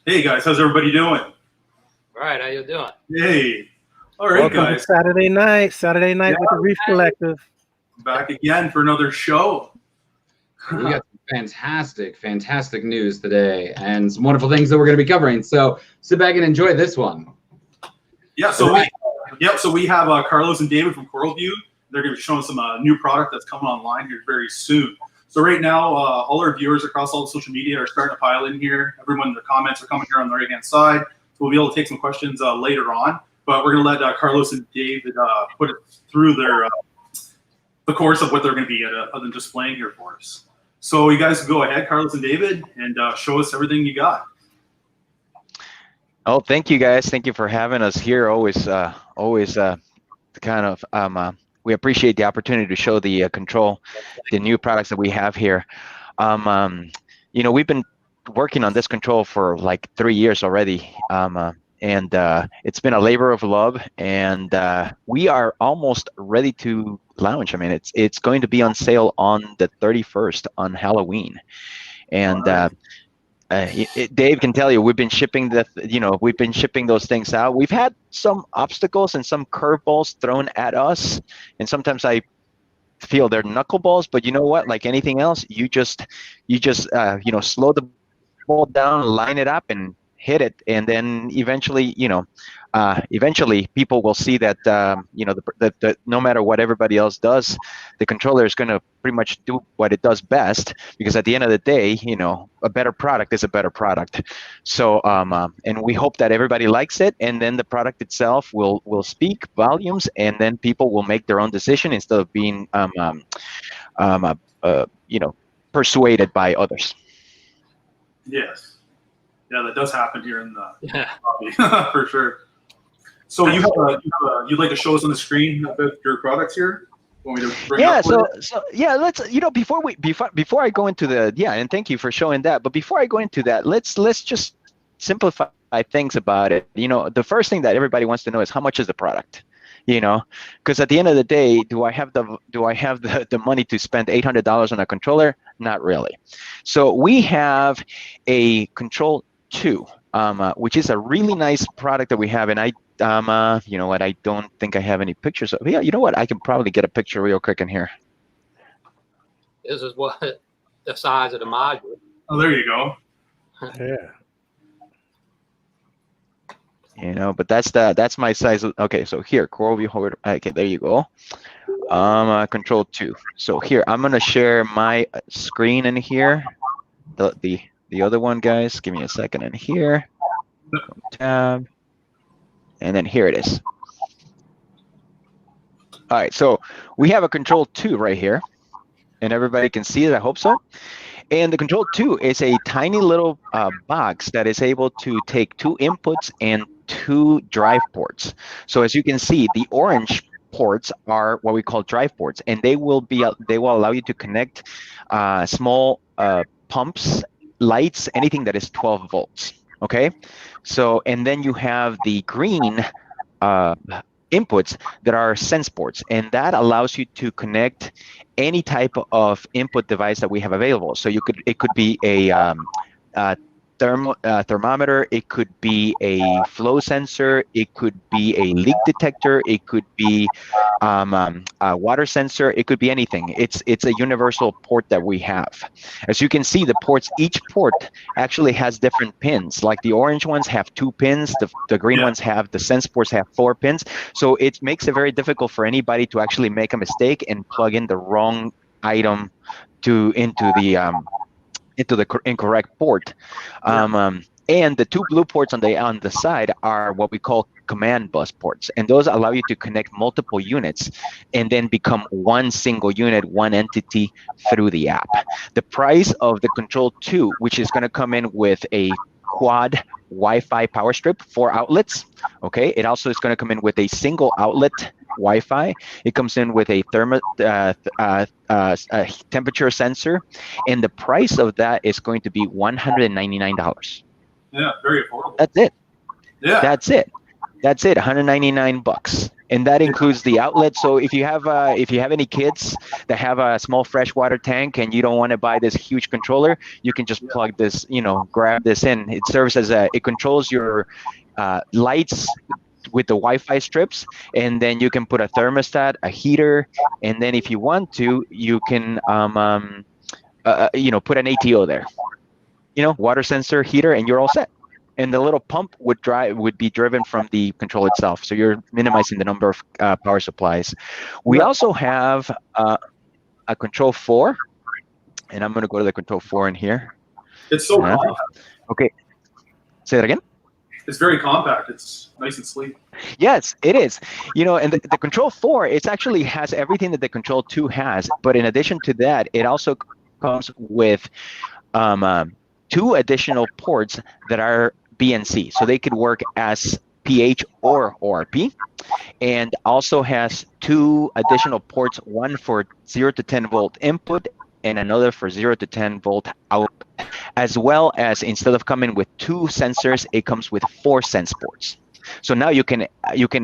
Hey guys, how's everybody doing? All right, how you doing? Hey, all right, Welcome guys. to Saturday night with the Reef Collective. Back again for another show. We got some fantastic news today and some wonderful things that we're going to be covering. So sit back and enjoy this one. Yeah, so we have Carlos and David from CoralVue. They're going to be showing some new product that's coming online here very soon. So right now, all our viewers across all the social media are starting to pile in here. Everyone, their comments are coming here on the right-hand side. So we'll be able to take some questions later on. But we're going to let Carlos and David put it through their the course of what they're going to be displaying here for us. So you guys go ahead, Carlos and David, and show us everything you got. Oh, thank you guys. Thank you for having us here. Always we appreciate the opportunity to show the the new products that we have here. You know, we've been working on this control for like 3 years already. And it's been a labor of love, and we are almost ready to launch. I mean, it's going to be on sale on the 31st on Halloween, and Dave can tell you we've been shipping those things out. We've had some obstacles and some curveballs thrown at us, and sometimes I feel they're knuckleballs. But you know what? Like anything else, you just slow the ball down, line it up, and hit it, and then eventually people will see that that no matter what everybody else does, the controller is going to pretty much do what it does best, because at the end of the day, a better product is a better product. So and we hope that everybody likes it, and then the product itself will speak volumes, and then people will make their own decision instead of being persuaded by others. Yes. Yeah, that does happen here in the hobby, for sure. So you'd like to show us on the screen about your products here? Want me to bring let's before I go into and thank you for showing that. But before I go into that, let's just simplify things about it. The first thing that everybody wants to know is how much is the product? Because at the end of the day, do I have the money to spend $800 on a controller? Not really. So we have a Control 2, which is a really nice product that we have, and I you know what, I don't think I have any pictures of. Yeah, you know what, I can probably get a picture real quick in here. This is what the size of the module. Oh, there you go. Yeah. But that's my size. Okay, so here, CoralVue. Okay, there you go. Control 2. So here, I'm gonna share my screen in here. The other one, guys, give me a second in here. Tab. And then here it is. All right, so we have a Control 2 right here, and everybody can see it, I hope so. And the Control 2 is a tiny little box that is able to take 2 inputs and 2 drive ports. So as you can see, the orange ports are what we call drive ports, and they will allow you to connect small pumps, lights, anything that is 12 volts. Okay, so and then you have the green inputs that are sense ports, and that allows you to connect any type of input device that we have available. So it could be a thermometer, it could be a flow sensor, it could be a leak detector, it could be a water sensor, it could be anything. It's a universal port that we have. As you can see, the ports, each port actually has different pins. Like the orange ones have 2 pins, the green ones have, the sense ports have 4 pins. So it makes it very difficult for anybody to actually make a mistake and plug in the wrong item into the incorrect port. And the 2 blue ports on the side are what we call command bus ports, and those allow you to connect multiple units and then become one single unit, one entity through the app. The price of the Control 2, which is going to come in with a quad Wi-Fi power strip, 4 outlets. Okay, it also is going to come in with a single outlet Wi-Fi. It comes in with a temperature sensor, and the price of that is going to be $199. Yeah, very affordable. That's it. Yeah, That's it. 199 bucks, and that includes the outlet. So if you have any kids that have a small freshwater tank and you don't want to buy this huge controller, you can just plug this, grab this in. It serves as it controls your lights with the Wi-Fi strips, and then you can put a thermostat, a heater, and then if you want to, you can put an ATO there, water sensor, heater, and you're all set. And the little pump would be driven from the control itself, so you're minimizing the number of power supplies. We also have a Control 4, and I'm going to go to the Control 4 in here. it's so compact. Okay, say that again. It's very compact. It's nice and sleek. Yes, it is. And the Control 4, it actually has everything that the Control 2 has, but in addition to that, it also comes with 2 additional ports that are BNC, so they could work as pH or ORP, and also has 2 additional ports, one for 0 to 10 volt input and another for 0 to 10 volt output, as well as, instead of coming with 2 sensors, it comes with 4 sense ports. So now you can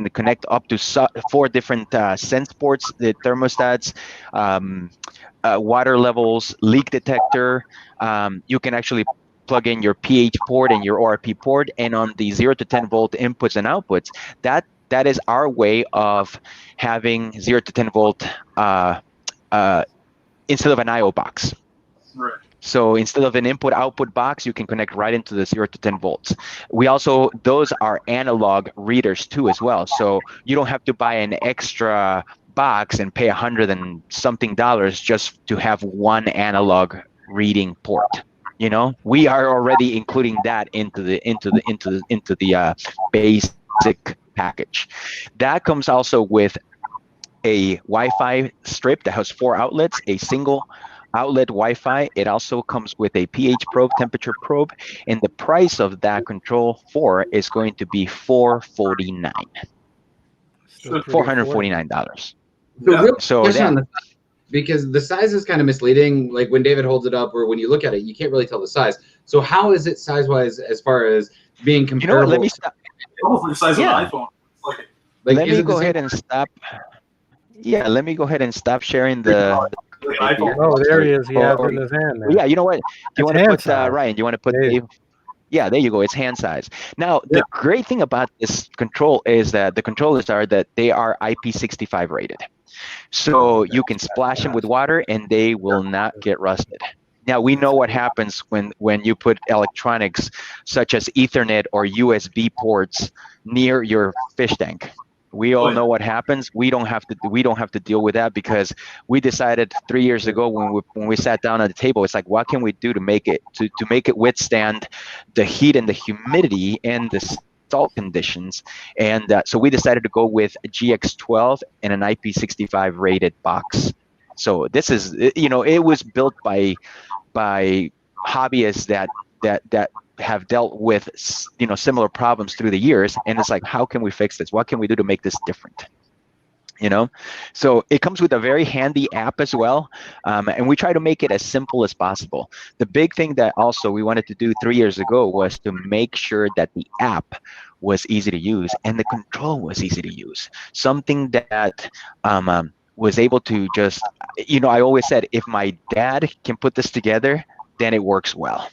connect up to 4 different sense ports, the thermostats, water levels, leak detector. You can actually plug in your pH port and your ORP port, and on the 0 to 10 volt inputs and outputs, that is our way of having 0 to 10 volt instead of an IO box. Right. So instead of an input-output box, you can connect right into the 0 to 10 volts. Those are analog readers too as well. So you don't have to buy an extra box and pay $100 and something just to have one analog reading port. We are already including that into the basic package. That comes also with a Wi-Fi strip that has 4 outlets, a single outlet Wi-Fi. It also comes with a pH probe, temperature probe, and the price of that Control 4 is going to be $449. $449. So because the size is kind of misleading. Like when David holds it up, or when you look at it, you can't really tell the size. So how is it size-wise as far as being comparable? Let me stop. It's almost the size of an iPhone. Let me go ahead and stop. Yeah, let me go ahead and stop sharing the iPhone. Oh, there he is. He has it in his hand now. Yeah, you know what? Do you want to put Ryan? Do you want to put Dave. Yeah, there you go. It's hand size. Now, the great thing about this control is that the controllers are that they are IP65 rated. So you can splash them with water and they will not get rusted. Now, we know what happens when you put electronics such as Ethernet or USB ports near your fish tank. We all know what happens. We don't have to deal with that, because we decided 3 years ago when we sat down at the table, it's like, what can we do to make it withstand the heat and the humidity and the salt conditions? And so we decided to go with a GX12 and an IP65 rated box. So this is, it was built by hobbyists that have dealt with similar problems through the years, and it's like, how can we fix this? What can we do to make this different? So it comes with a very handy app as well, and we try to make it as simple as possible. The big thing that also we wanted to do 3 years ago was to make sure that the app was easy to use, and the control was easy to use. Something that was able to just, I always said, if my dad can put this together, then it works well.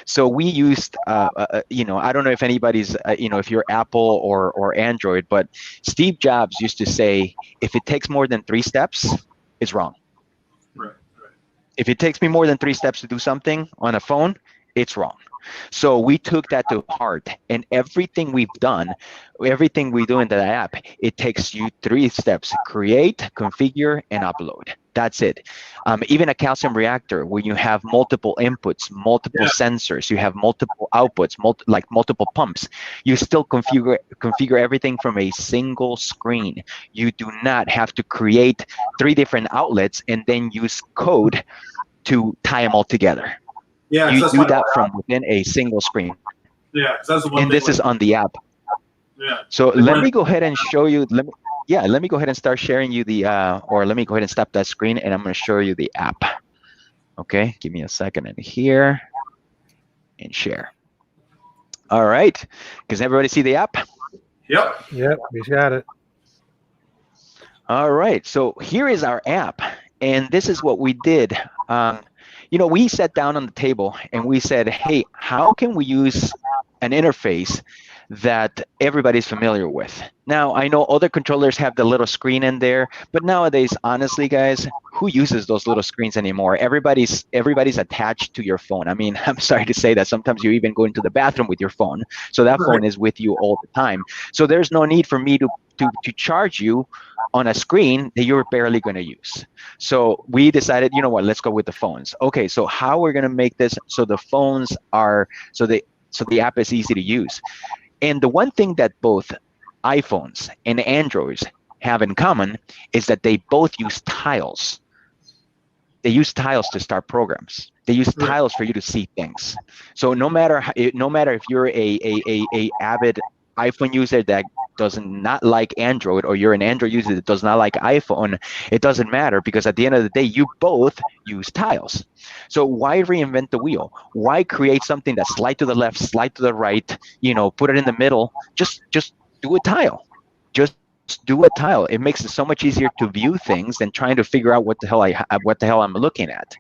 So we used, I don't know if anybody's, if you're Apple or Android, but Steve Jobs used to say, if it takes more than 3 steps, it's wrong. Right. If it takes me more than 3 steps to do something on a phone, it's wrong. So we took that to heart, and everything we've done, everything we do in the app, it takes you 3 steps: create, configure, and upload. That's it. Even a calcium reactor, where you have multiple inputs, multiple sensors, you have multiple outputs, multiple pumps, you still configure everything from a single screen. You do not have to create 3 different outlets and then use code to tie them all together. Yeah, you do that from within a single screen. Yeah, that's the one. And this is on the app. Yeah. So let me go ahead and show you. Let me go ahead and start sharing you the, or let me go ahead and stop that screen, and I'm going to show you the app. Okay, give me a second in here and share. All right, does everybody see the app? Yep. Yep, he's got it. All right, so here is our app, and this is what we did. We sat down on the table and we said, hey, how can we use an interface that everybody's familiar with? Now, I know other controllers have the little screen in there, but nowadays, honestly, guys, who uses those little screens anymore? Everybody's attached to your phone. I mean, I'm sorry to say that sometimes you even go into the bathroom with your phone. So that phone is with you all the time. So there's no need for me to charge you on a screen that you're barely going to use. So we decided, you know what, let's go with the phones. Okay, so how we're going to make this so the phones are, so the app is easy to use. And the one thing that both iPhones and Androids have in common is that they both use tiles. They use tiles to start programs. They use tiles for you to see things. So no matter if you're a avid iPhone user that does not like Android, or you're an Android user that does not like iPhone, it doesn't matter, because at the end of the day, you both use tiles. So why reinvent the wheel? Why create something that slide to the left, slide to the right, put it in the middle? Just do a tile. Just do a tile. It makes it so much easier to view things than trying to figure out what the hell I'm looking at.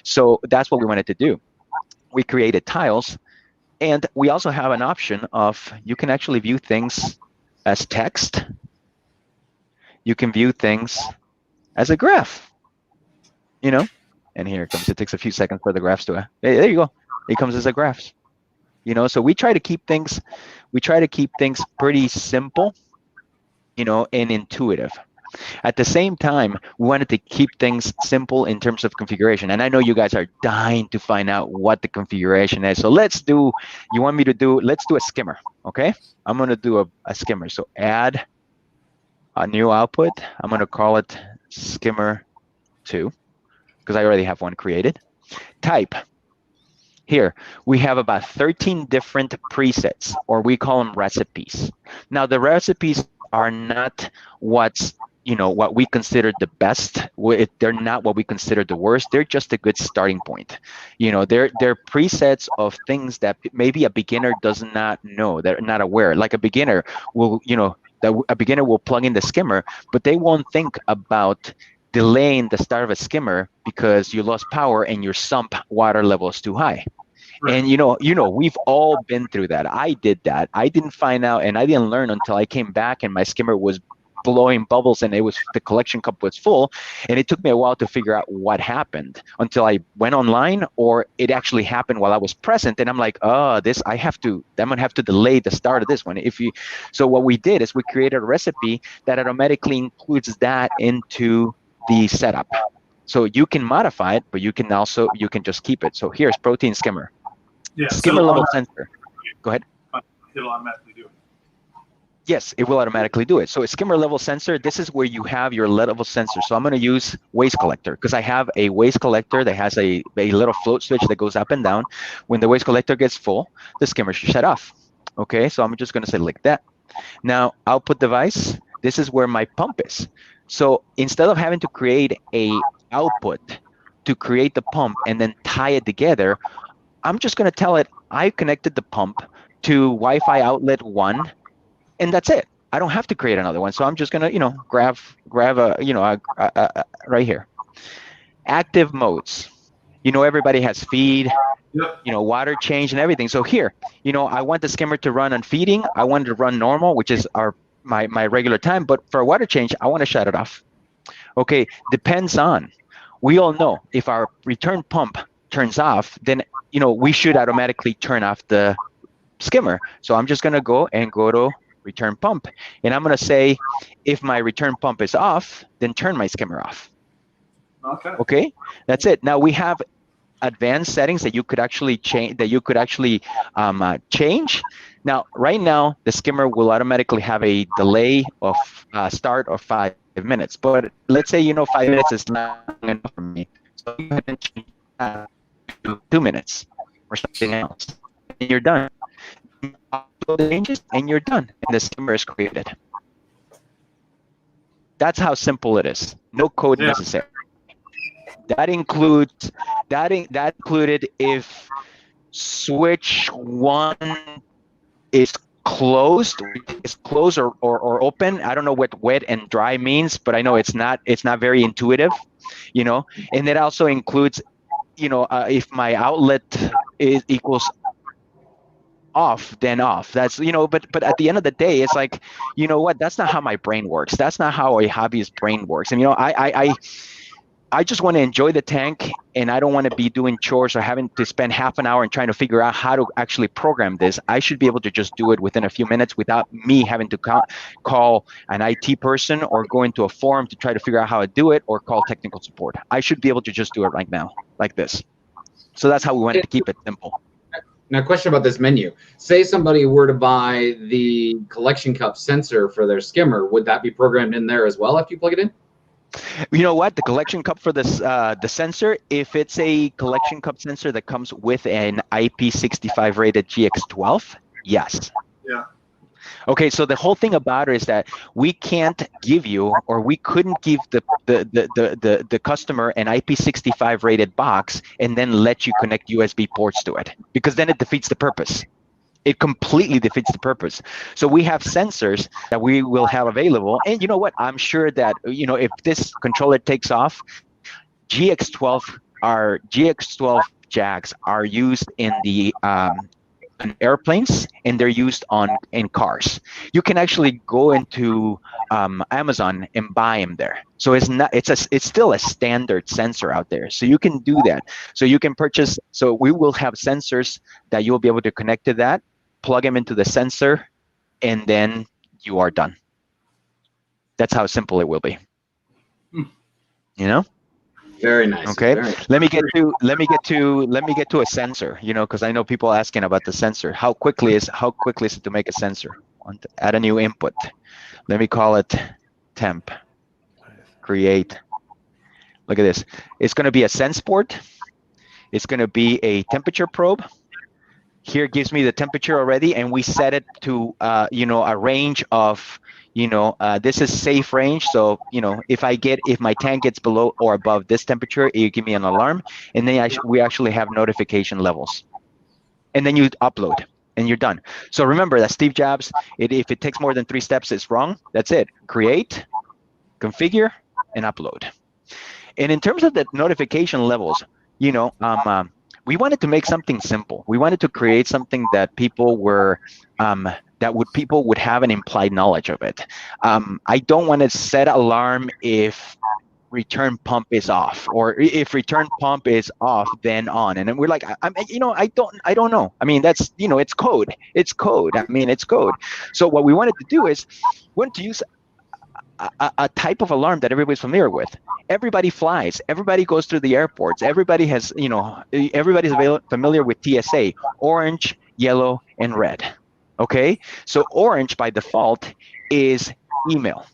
So that's what we wanted to do. We created tiles. And we also have an option of, you can actually view things as text. You can view things as a graph, and here it comes. It takes a few seconds for the graphs to, there you go. It comes as a graph, so we try to keep things pretty simple, and intuitive. At the same time, we wanted to keep things simple in terms of configuration. And I know you guys are dying to find out what the configuration is. So let's do a skimmer, okay? I'm going to do a skimmer. So add a new output. I'm going to call it skimmer 2, because I already have one created. Type. Here, we have about 13 different presets, or we call them recipes. Now, the recipes are not what we consider the best. They're not what we consider the worst. They're just a good starting point. They're presets of things that maybe a beginner does not know. They're not aware. Like a beginner will, plug in the skimmer, but they won't think about delaying the start of a skimmer because you lost power and your sump water level is too high. Right. And we've all been through that. I did that. I didn't find out, and I didn't learn until I came back and my skimmer was blowing bubbles and the collection cup was full, and it took me a while to figure out what happened until I went online, or it actually happened while I was present, and I'm like, I'm gonna have to delay the start of this one. So what we did is we created a recipe that automatically includes that into the setup. So you can modify it, but you can just keep it. So here's protein skimmer. Yeah, skimmer level sensor. Go ahead. It'll automatically do it. Yes, it will automatically do it. So a skimmer level sensor, this is where you have your level sensor. So I'm going to use waste collector, because I have a waste collector that has a little float switch that goes up and down. When the waste collector gets full, the skimmer should shut off. Okay, so I'm just going to say like that. Now, output device, this is where my pump is. So instead of having to create a output to create the pump and then tie it together, I'm just going to tell it I connected the pump to Wi-Fi outlet 1, and that's it. I don't have to create another one. So I'm just gonna, grab a, right here. Active modes. Everybody has feed, Yep. water change and everything. So here, I want the skimmer to run on feeding. I want it to run normal, which is my regular time. But for water change, I want to shut it off. Okay, depends on. We all know if our return pump turns off, then we should automatically turn off the skimmer. So I'm just gonna go to return pump, and I'm gonna say, if my return pump is off, then turn my skimmer off. Okay, that's it. Now we have advanced settings that you could actually change. Change. Now, right now, the skimmer will automatically have a delay of start of 5 minutes. But let's say 5 minutes is not long enough for me, so you can change that to 2 minutes or something else, and you're done. Upload the changes, and you're done, and the skimmer is created. That's how simple it is. No code necessary. That included if switch 1 is closed or open. I don't know what wet and dry means, but I know it's not very intuitive, and it also includes, if my outlet equals off, then off. That's, but at the end of the day, it's like, what? That's not how my brain works. That's not how a hobbyist brain works. And, I just want to enjoy the tank, and I don't want to be doing chores or having to spend half an hour and trying to figure out how to actually program this. I should be able to just do it within a few minutes without me having to call an IT person or go into a forum to try to figure out how to do it or call technical support. I should be able to just do it right now, like this. So that's how we wanted to keep it simple. Now, question about this menu. Say somebody were to buy the collection cup sensor for their skimmer. Would that be programmed in there as well after you plug it in? You know what? The collection cup for this, the sensor, if it's a collection cup sensor that comes with an IP65 rated GX12, yes. Yeah. Okay, so the whole thing about it is that we can't give you, or we couldn't give the customer an IP65 rated box and then let you connect USB ports to it, because then it defeats the purpose. It completely defeats the purpose. So we have sensors that we will have available. And you know what? I'm sure that, if this controller takes off, GX12 jacks are used in the in airplanes, and they're used in cars. You can actually go into Amazon and buy them there. So it's still a standard sensor out there. So you can do that. So you can purchase. So we will have sensors that you'll be able to connect to that, plug them into the sensor, and then you are done. That's how simple it will be. Very nice. Okay. Very nice. Let me get to a sensor, because I know people asking about the sensor. How quickly is it to make a sensor? Add a new input. Let me call it temp. Create. Look at this. It's going to be a sense port. It's going to be a temperature probe. Here it gives me the temperature already, and we set it to a range of, this is safe range. So if my tank gets below or above this temperature, you give me an alarm, and then we actually have notification levels, and then you upload, and you're done. So remember that Steve Jobs, if it takes more than 3 steps, it's wrong. That's it. Create, configure, and upload. And in terms of the notification levels, we wanted to make something simple. We wanted to create something that people were, people would have an implied knowledge of it. I don't want to set alarm if return pump is off, or if return pump is off, then on. And then we're like, I don't know. I mean, that's, it's code. It's code. I mean, it's code. So what we wanted to do is, we wanted to use a type of alarm that everybody's familiar with. Everybody flies. Everybody goes through the airports. Everybody has, everybody's familiar with TSA, orange, yellow, and red. Okay, so orange by default is email.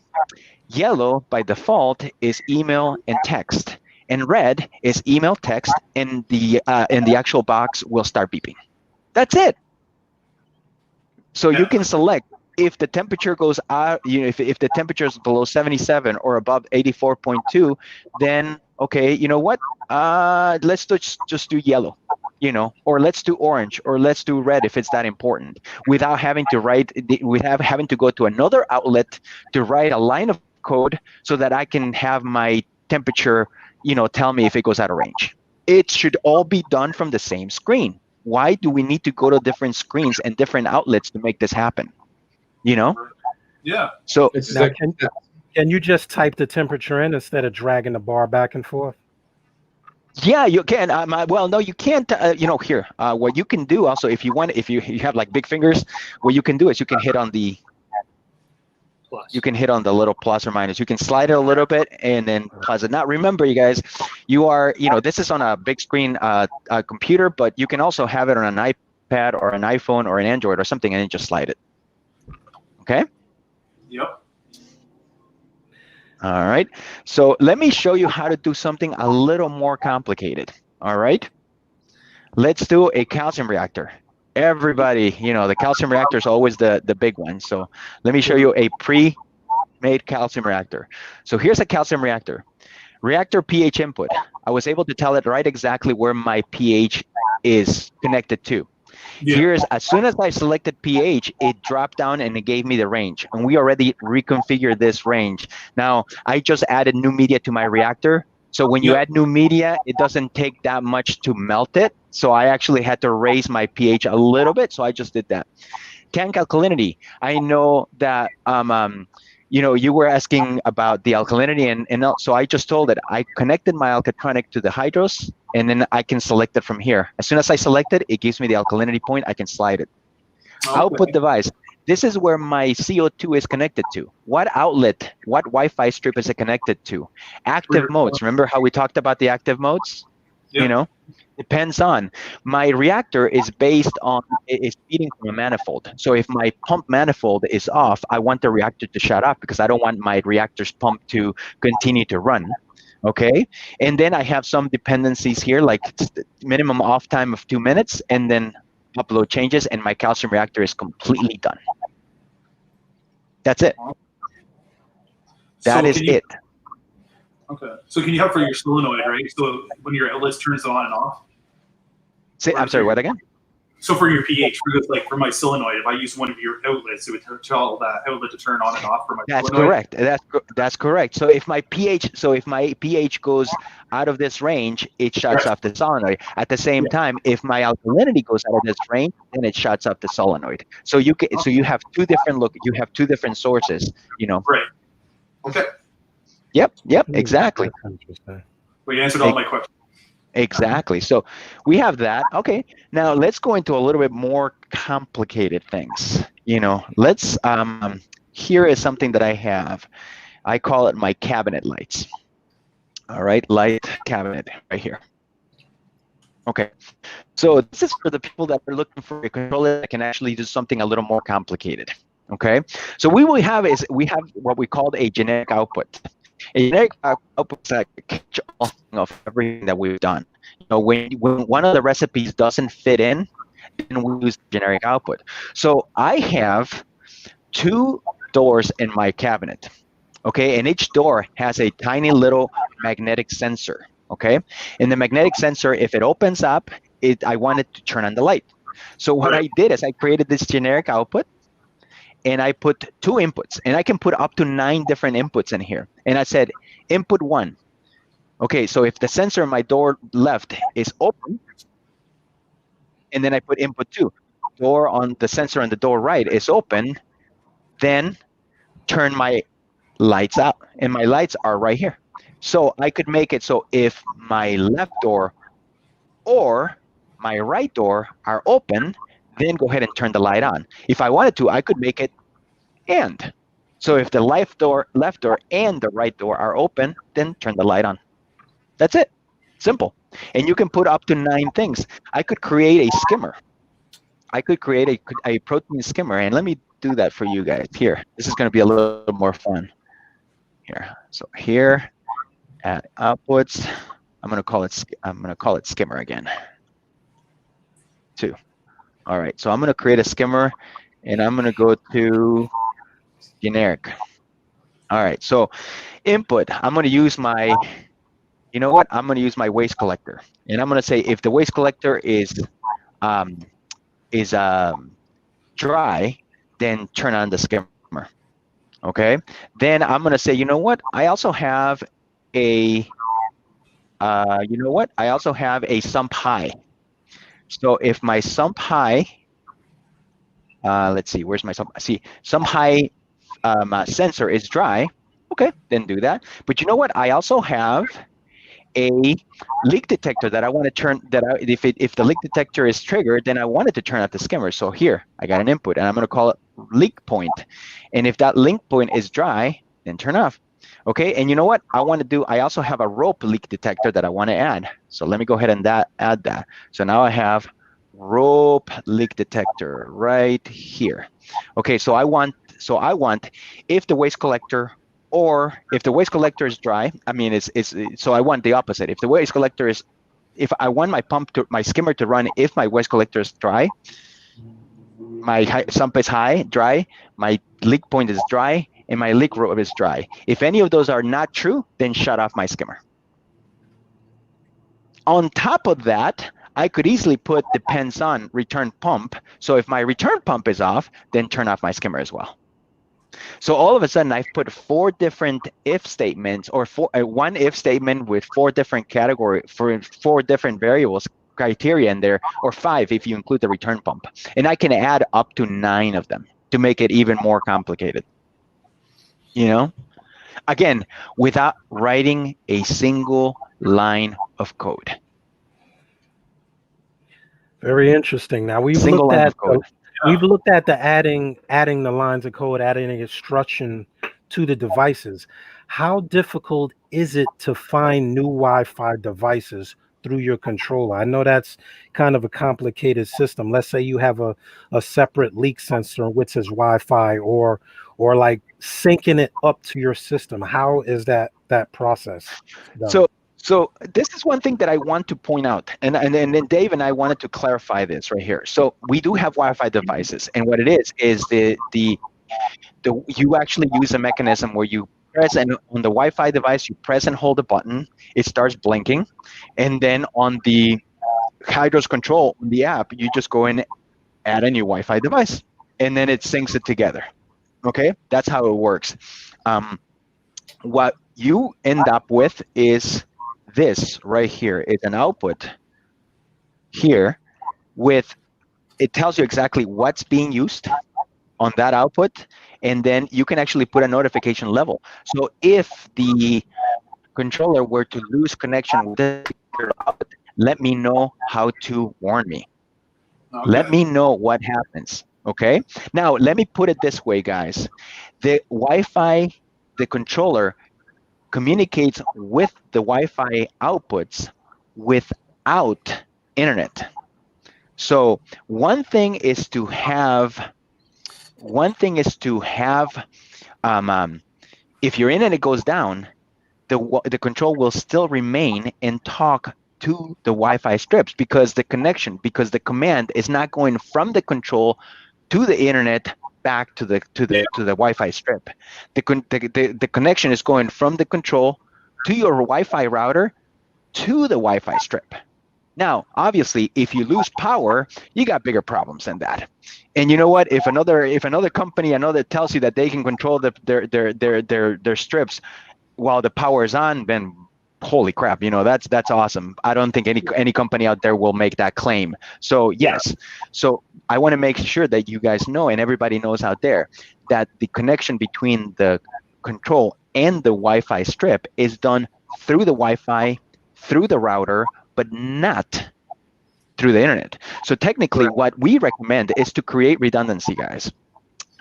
Yellow by default is email and text, and red is email, text, and the actual box will start beeping. That's it. So you can select. If the temperature goes out, if the temperature is below 77 or above 84.2, then okay, you know what? Let's just do yellow. or let's do orange, or let's do red if it's that important, without having to having to go to another outlet to write a line of code so that I can have my temperature, tell me if it goes out of range. It should all be done from the same screen. Why do we need to go to different screens and different outlets to make this happen? Yeah. So now, can you just type the temperature in instead of dragging the bar back and forth? yeah, you can. Well, no, you can't. Here, what you can do also, if you want, if you have like big fingers, what you can do is you can hit on the Plus. You can hit on the little plus or minus. You can slide it a little bit and then plus it. Now, remember, you guys, you are, this is on a big screen computer, but you can also have it on an iPad or an iPhone or an Android or something, and then just slide it. Okay. Yep. All right. So let me show you how to do something a little more complicated. All right. Let's do a calcium reactor. Everybody, the calcium reactor is always the big one. So let me show you a pre-made calcium reactor. So here's a calcium reactor. Reactor pH input. I was able to tell it right exactly where my pH is connected to. Yeah. Here's, as soon as I selected pH, it dropped down and it gave me the range. And we already reconfigured this range. Now, I just added new media to my reactor. So when you add new media, it doesn't take that much to melt it. So I actually had to raise my pH a little bit. So I just did that. Tank alkalinity. I know that you were asking about the alkalinity, and so I just told it I connected my alkatronic to the HYDROS, and then I can select it from here. As soon as I select it, it gives me the alkalinity point. I can slide it. Okay. Output device. This is where my CO2 is connected to. What outlet, what Wi-Fi strip is it connected to? Active modes. Remember how we talked about the active modes? Yep. Depends on. My reactor is based on, is feeding from a manifold. So if my pump manifold is off, I want the reactor to shut off because I don't want my reactor's pump to continue to run. Okay. And then I have some dependencies here, like minimum off time of 2 minutes, and then upload changes, and my calcium reactor is completely done. That's it. That is it. Okay. So can you have for your solenoid, right? So when your outlets turns on and off? I'm sorry, what again? So for your pH, for my solenoid, if I use one of your outlets, it would tell that outlet to turn on and off for my solenoid? Correct. That's correct. So if my pH goes out of this range, it shuts off the solenoid. At the same time, if my alkalinity goes out of this range, then it shuts off the solenoid. So you have two different sources, Right. Okay. Yep, exactly. Well, you answered all my questions. Exactly. So we have that. Okay. Now let's go into a little bit more complicated things. Let's here is something that I have. I call it my cabinet lights. All right, light cabinet right here. Okay. So this is for the people that are looking for a controller that can actually do something a little more complicated. Okay. So we have what we called a generic output. A generic output is a catch-all of everything that we've done. When one of the recipes doesn't fit in, then we use generic output. So I have 2 doors in my cabinet, okay? And each door has a tiny little magnetic sensor, okay? And the magnetic sensor, if it opens up, I want it to turn on the light. So what I did is I created this generic output, and I put 2 inputs, and I can put up to 9 different inputs in here. And I said, input 1. Okay, so if the sensor on my door left is open, and then I put input 2, door on the sensor on the door right is open, then turn my lights out, and my lights are right here. So I could make it so if my left door or my right door are open, then go ahead and turn the light on. If I wanted to, I could make it and. So if the left door and the right door are open, then turn the light on. That's it. Simple. And you can put up to 9 things. I could create a skimmer. I could create a protein skimmer, and let me do that for you guys here. This is going to be a little more fun here. So here at outputs, I'm going to call it skimmer again. 2. All right, so I'm going to create a skimmer, and I'm going to go to generic. All right, so input, I'm going to use my you know what? I'm going to use my waste collector, and I'm going to say if the waste collector is dry, then turn on the skimmer. Okay. Then I'm going to say, you know what? I also have a sump high. So if my sump high, let's see, where's my sump? See, sump high sensor is dry. Okay, then do that. But you know what? I also have a leak detector that I want to turn. If the leak detector is triggered, then I wanted to turn off the skimmer. So here I got an input, and I'm going to call it leak point. And if that leak point is dry, then turn off. Okay, and you know what I want to do? I also have a rope leak detector that I want to add. So let me go ahead and add that. So now I have rope leak detector right here. Okay, so I want if the waste collector is dry, I mean so I want the opposite. If the waste collector is, if I want my skimmer to run, if my waste collector is dry, my sump is dry, my leak point is dry, and my leak rope is dry. If any of those are not true, then shut off my skimmer. On top of that, I could easily put depends on return pump. So if my return pump is off, then turn off my skimmer as well. So all of a sudden, I've put 4 different if statements, or one if statement with 4 different categories for 4 different variables criteria in there, or 5 if you include the return pump. And I can add up to 9 of them to make it even more complicated. You know, again, without writing a single line of code. Very interesting. Now we've looked at the adding the lines of code, adding the instruction to the devices. How difficult is it to find new Wi-Fi devices through your controller? I know that's kind of a complicated system. Let's say you have a separate leak sensor which is Wi-Fi, or like syncing it up to your system. How is that process done? So this is one thing that I want to point out, and then Dave and I wanted to clarify this right here. So we do have Wi-Fi devices, and what it is you actually use a mechanism where you press, and on the Wi-Fi device you press and hold the button, it starts blinking, and then on the HYDROS control on the app, you just go in, add a new Wi-Fi device, and then it syncs it together. Okay, that's how it works. What you end up with is this right here. It's an output here with, it tells you exactly what's being used on that output, and then you can actually put a notification level. So if the controller were to lose connection with this output, let me know how to warn me. Okay. Let me know what happens. Okay. Now let me put it this way, guys. The Wi-Fi, the controller communicates with the Wi-Fi outputs without internet. So one thing is to have if your internet goes down, the control will still remain and talk to the Wi-Fi strips, because the command is not going from the control to the internet back to the Wi-Fi strip. The connection is going from the control to your Wi-Fi router to the Wi-Fi strip. Now, obviously, if you lose power, you got bigger problems than that. And you know what? If another company tells you that they can control their strips while the power is on, then holy crap, you know, that's awesome. I don't think any company out there will make that claim. So yes, so I want to make sure that you guys know, and everybody knows out there, that the connection between the control and the Wi-Fi strip is done through the Wi-Fi, through the router, but not through the internet. So technically what we recommend is to create redundancy, guys.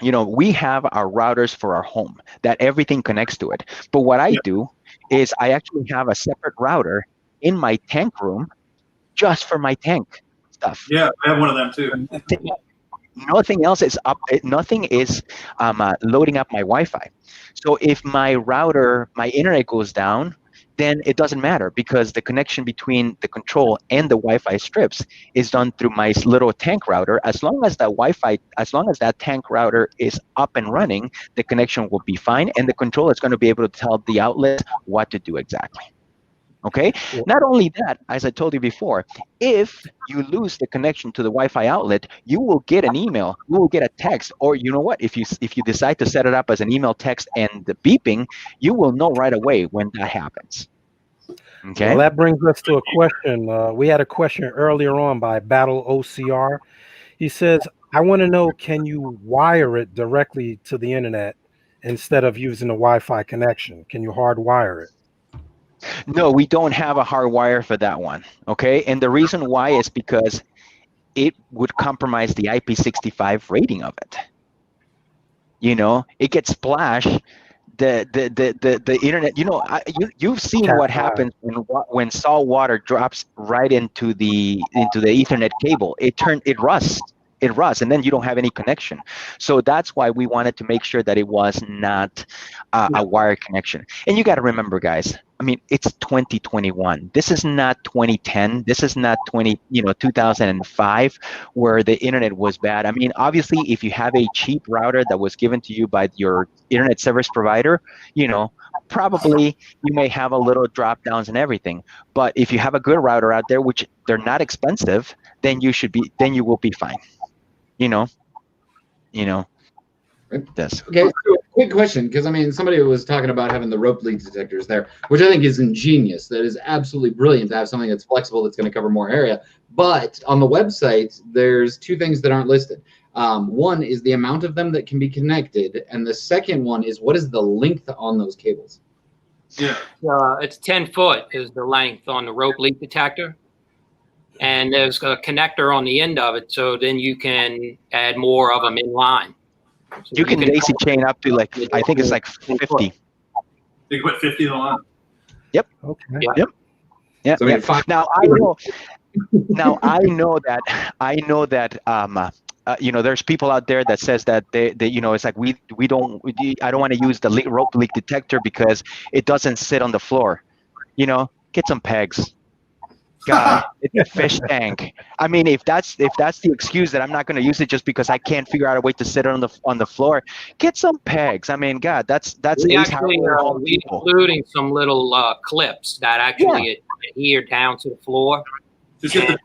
You know, we have our routers for our home that everything connects to it. But what I do is I actually have a separate router in my tank room just for my tank stuff. Yeah, I have one of them too. Nothing else is up. Nothing is loading up my Wi-Fi. So if my internet goes down, then it doesn't matter, because the connection between the control and the Wi-Fi strips is done through my little tank router. As long as that tank router is up and running, the connection will be fine, and the control is going to be able to tell the outlet what to do exactly. Okay. Yeah. Not only that, as I told you before, if you lose the connection to the Wi-Fi outlet, you will get an email, you will get a text, or you know what? If you decide to set it up as an email, text, and the beeping, you will know right away when that happens. Okay. Well, that brings us to a question. We had a question earlier on by Battle OCR. He says, "I want to know, can you wire it directly to the internet instead of using a Wi-Fi connection? Can you hardwire it?" No, we don't have a hard wire for that one. Okay. And the reason why is because it would compromise the IP65 rating of it. You know, it gets splashed. The internet. You know, you've seen Cat what 5. happens when salt water drops right into the Ethernet cable. It rusts. It rusts, and then you don't have any connection. So that's why we wanted to make sure that it was not a wire connection. And you got to remember, guys, I mean, it's 2021. This is not 2010. This is not 2005, where the internet was bad. I mean, obviously, if you have a cheap router that was given to you by your internet service provider, you know, probably you may have a little drop downs and everything. But if you have a good router out there, which they're not expensive, then you will be fine. You know. This. Okay, so quick question, because I mean, somebody was talking about having the rope leak detectors there, which I think is ingenious. That is absolutely brilliant to have something that's flexible, that's going to cover more area. But on the website, there's two things that aren't listed. One is the amount of them that can be connected, and the second one is what is the length on those cables? Yeah. It's 10 foot is the length on the rope leak detector. And there's a connector on the end of it, so then you can add more of them in line. So you can daisy chain up to like, I think it's like 50. You can put 50 on line. Yep. Okay. Yep. Yeah. So Yeah. Now I know that you know, there's people out there that says that they you know, it's like I don't want to use the rope leak detector because it doesn't sit on the floor. You know, get some pegs. God, it's a fish tank. I mean, if that's the excuse that I'm not going to use it just because I can't figure out a way to sit on the floor, get some pegs. I mean, God, that's we actually including some little clips that actually adhere down to the floor. Just get the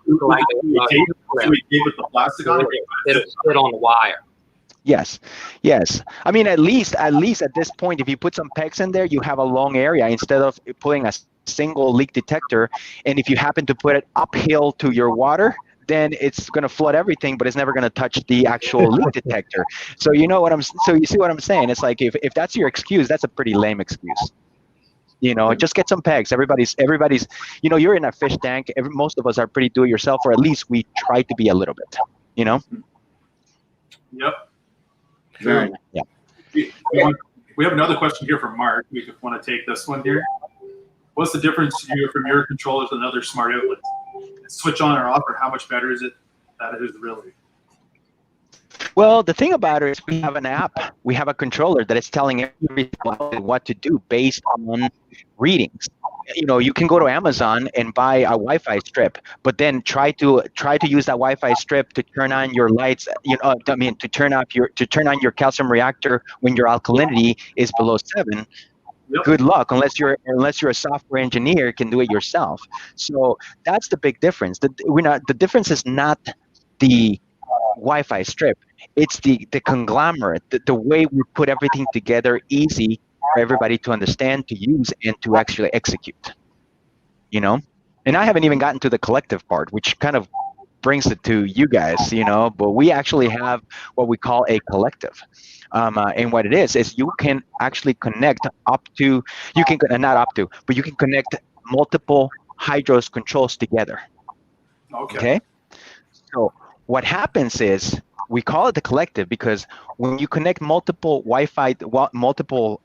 tape with the plastic on it. It'll sit on the wire. Yes. I mean, at least at this point, if you put some pegs in there, you have a long area instead of putting a single leak detector. And if you happen to put it uphill to your water, then it's going to flood everything, but it's never going to touch the actual leak detector. So you see what I'm saying? It's like if that's your excuse, that's a pretty lame excuse. You know, just get some pegs. Everybody's, you know, you're in a fish tank. Most of us are pretty do-it-yourself, or at least we try to be a little bit, you know? Yep. Very nice. Yeah. We have another question here from Mark. We want to take this one here. What's the difference from your controllers and other smart outlets? Switch on or off, or how much better is it that it is really? Well, the thing about it is we have an app. We have a controller that is telling everybody what to do based on readings. You know, you can go to Amazon and buy a Wi-Fi strip, but then try to use that Wi-Fi strip to turn on your lights. You know, I mean, to turn on your calcium reactor when your alkalinity is below 7. Yep. Good luck, unless you're a software engineer, can do it yourself. So that's the big difference. The difference is not the Wi-Fi strip. It's the conglomerate, the way we put everything together easy for everybody to understand, to use, and to actually execute. You know, and I haven't even gotten to the collective part, which kind of brings it to you guys. You know, but we actually have what we call a collective. And what it is you can actually connect you can connect multiple HYDROS controls together. Okay. So what happens is we call it the collective because when you connect multiple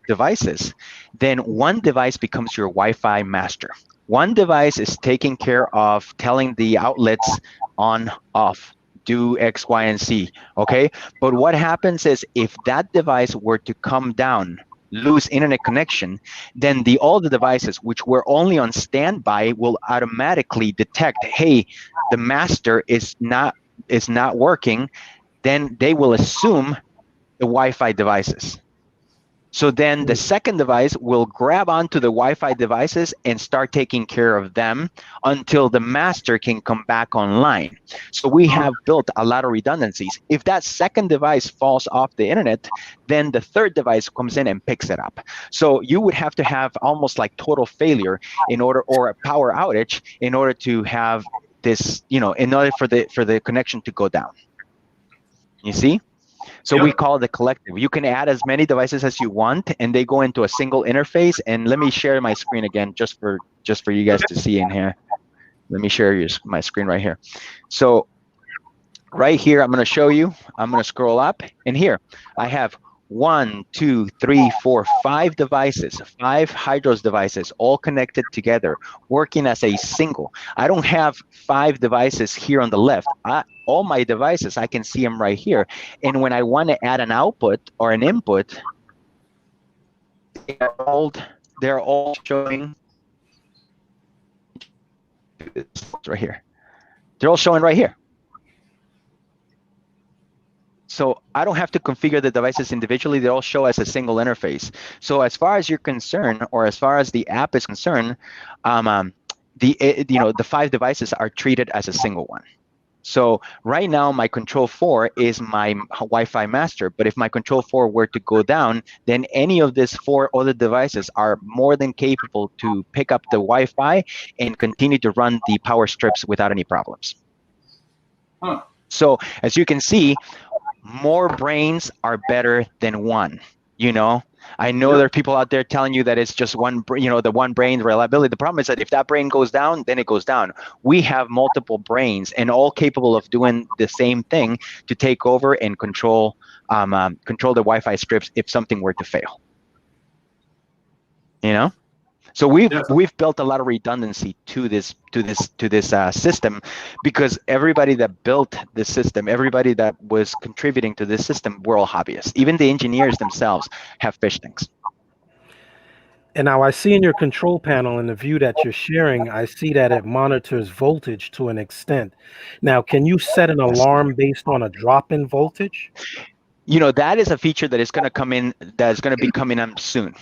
devices, then one device becomes your Wi-Fi master. One device is taking care of telling the outlets on, off, do X, Y, and Z, okay? But what happens is if that device were to come down, lose internet connection, then all the devices which were only on standby will automatically detect, hey, the master is not working. Then they will assume the Wi-Fi devices. So then the second device will grab onto the Wi-Fi devices and start taking care of them until the master can come back online. So we have built a lot of redundancies. If that second device falls off the internet, then the third device comes in and picks it up. So you would have to have almost like total failure in order, or a power outage in order to have this, in order for the connection to go down. You see? So we call it the collective. You can add as many devices as you want, and they go into a single interface. And let me share my screen again, just for you guys to see in here. Let me share my screen right here. So right here, I'm going to show you. I'm going to scroll up, and here I have 1, 2, 3, 4, 5 devices, 5 HYDROS devices, all connected together, working as a single. I don't have 5 devices here on the left. All my devices, I can see them right here. And when I want to add an output or an input, they're all showing right here. They're all showing right here. So I don't have to configure the devices individually. They all show as a single interface. So as far as you're concerned, or as far as the app is concerned, the 5 devices are treated as a single one. So right now, my Control 4 is my Wi-Fi master. But if my Control 4 were to go down, then any of these 4 other devices are more than capable to pick up the Wi-Fi and continue to run the power strips without any problems. Huh. So as you can see, more brains are better than one. I know there are people out there telling you that it's just one, the one brain reliability. The problem is that if that brain goes down, then it goes down. We have multiple brains and all capable of doing the same thing to take over and control the Wi-Fi strips if something were to fail. So we've built a lot of redundancy to this system, because everybody that built this system, everybody that was contributing to this system, were all hobbyists. Even the engineers themselves have fish tanks. And now I see in your control panel, in the view that you're sharing, I see that it monitors voltage to an extent. Now, can you set an alarm based on a drop in voltage? That is a feature that is going to come in, that is going to be coming up soon.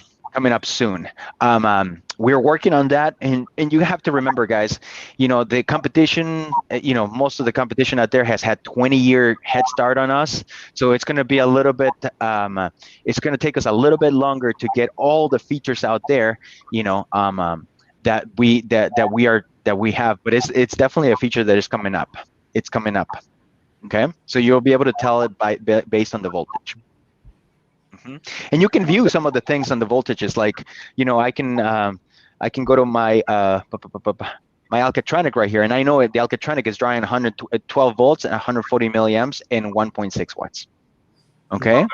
We're working on that, and you have to remember, guys, the competition, most of the competition out there has had 20-year head start on us. So it's going to be a little bit, it's going to take us a little bit longer to get all the features out there, that we have. But it's definitely a feature that is coming up. It's coming up. Okay, so you'll be able to tell it based on the voltage. And you can view some of the things on the voltages, like, I can go to my my Alcatronic right here, and I know the Alcatronic is drawing 112 volts and 140 milliamps and 1.6 watts. Okay,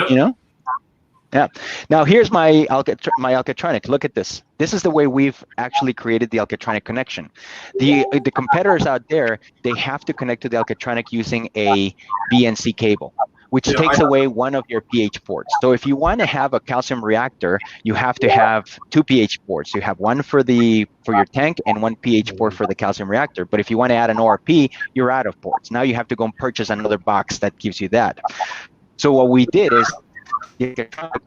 yeah. Now here's my Alcatronic. Look at this. This is the way we've actually created the Alcatronic connection. The competitors out there, they have to connect to the Alcatronic using a BNC cable, which takes away one of your pH ports. So if you want to have a calcium reactor, you have to have 2 pH ports. You have one for your tank and 1 pH port for the calcium reactor. But if you want to add an ORP, you're out of ports. Now you have to go and purchase another box that gives you that. So what we did is,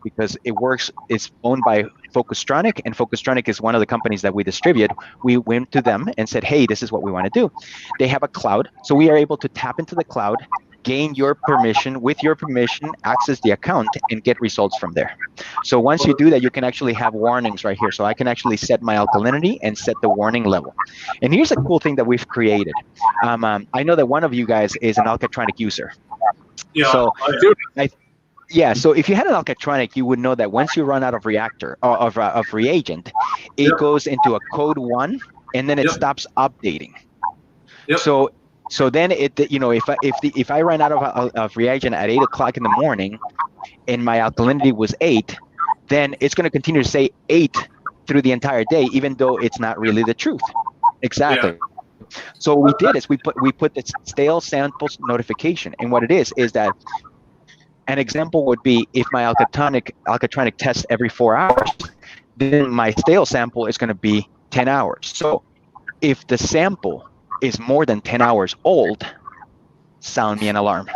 because it works, it's owned by Focustronic, and Focustronic is one of the companies that we distribute. We went to them and said, hey, this is what we want to do. They have a cloud, so we are able to tap into the cloud, gain your permission, with your permission, access the account, and get results from there. So once you do that, you can actually have warnings right here. So I can actually set my alkalinity and set the warning level. And here's a cool thing that we've created. I know that one of you guys is an Alcatronic user. Yeah, so so if you had an Alcatronic, you would know that once you run out of reactor or of reagent, it goes into a code 1, and then it stops updating. So then if I ran out of reagent at 8 o'clock in the morning, and my alkalinity was 8, then it's going to continue to say 8 through the entire day, even though it's not really the truth. Exactly. Yeah. So what we did is we put the stale samples notification, and what it is that an example would be, if my Alcatronic tests every 4 hours, then my stale sample is going to be 10 hours. So if the sample is more than 10 hours old, sound me an alarm.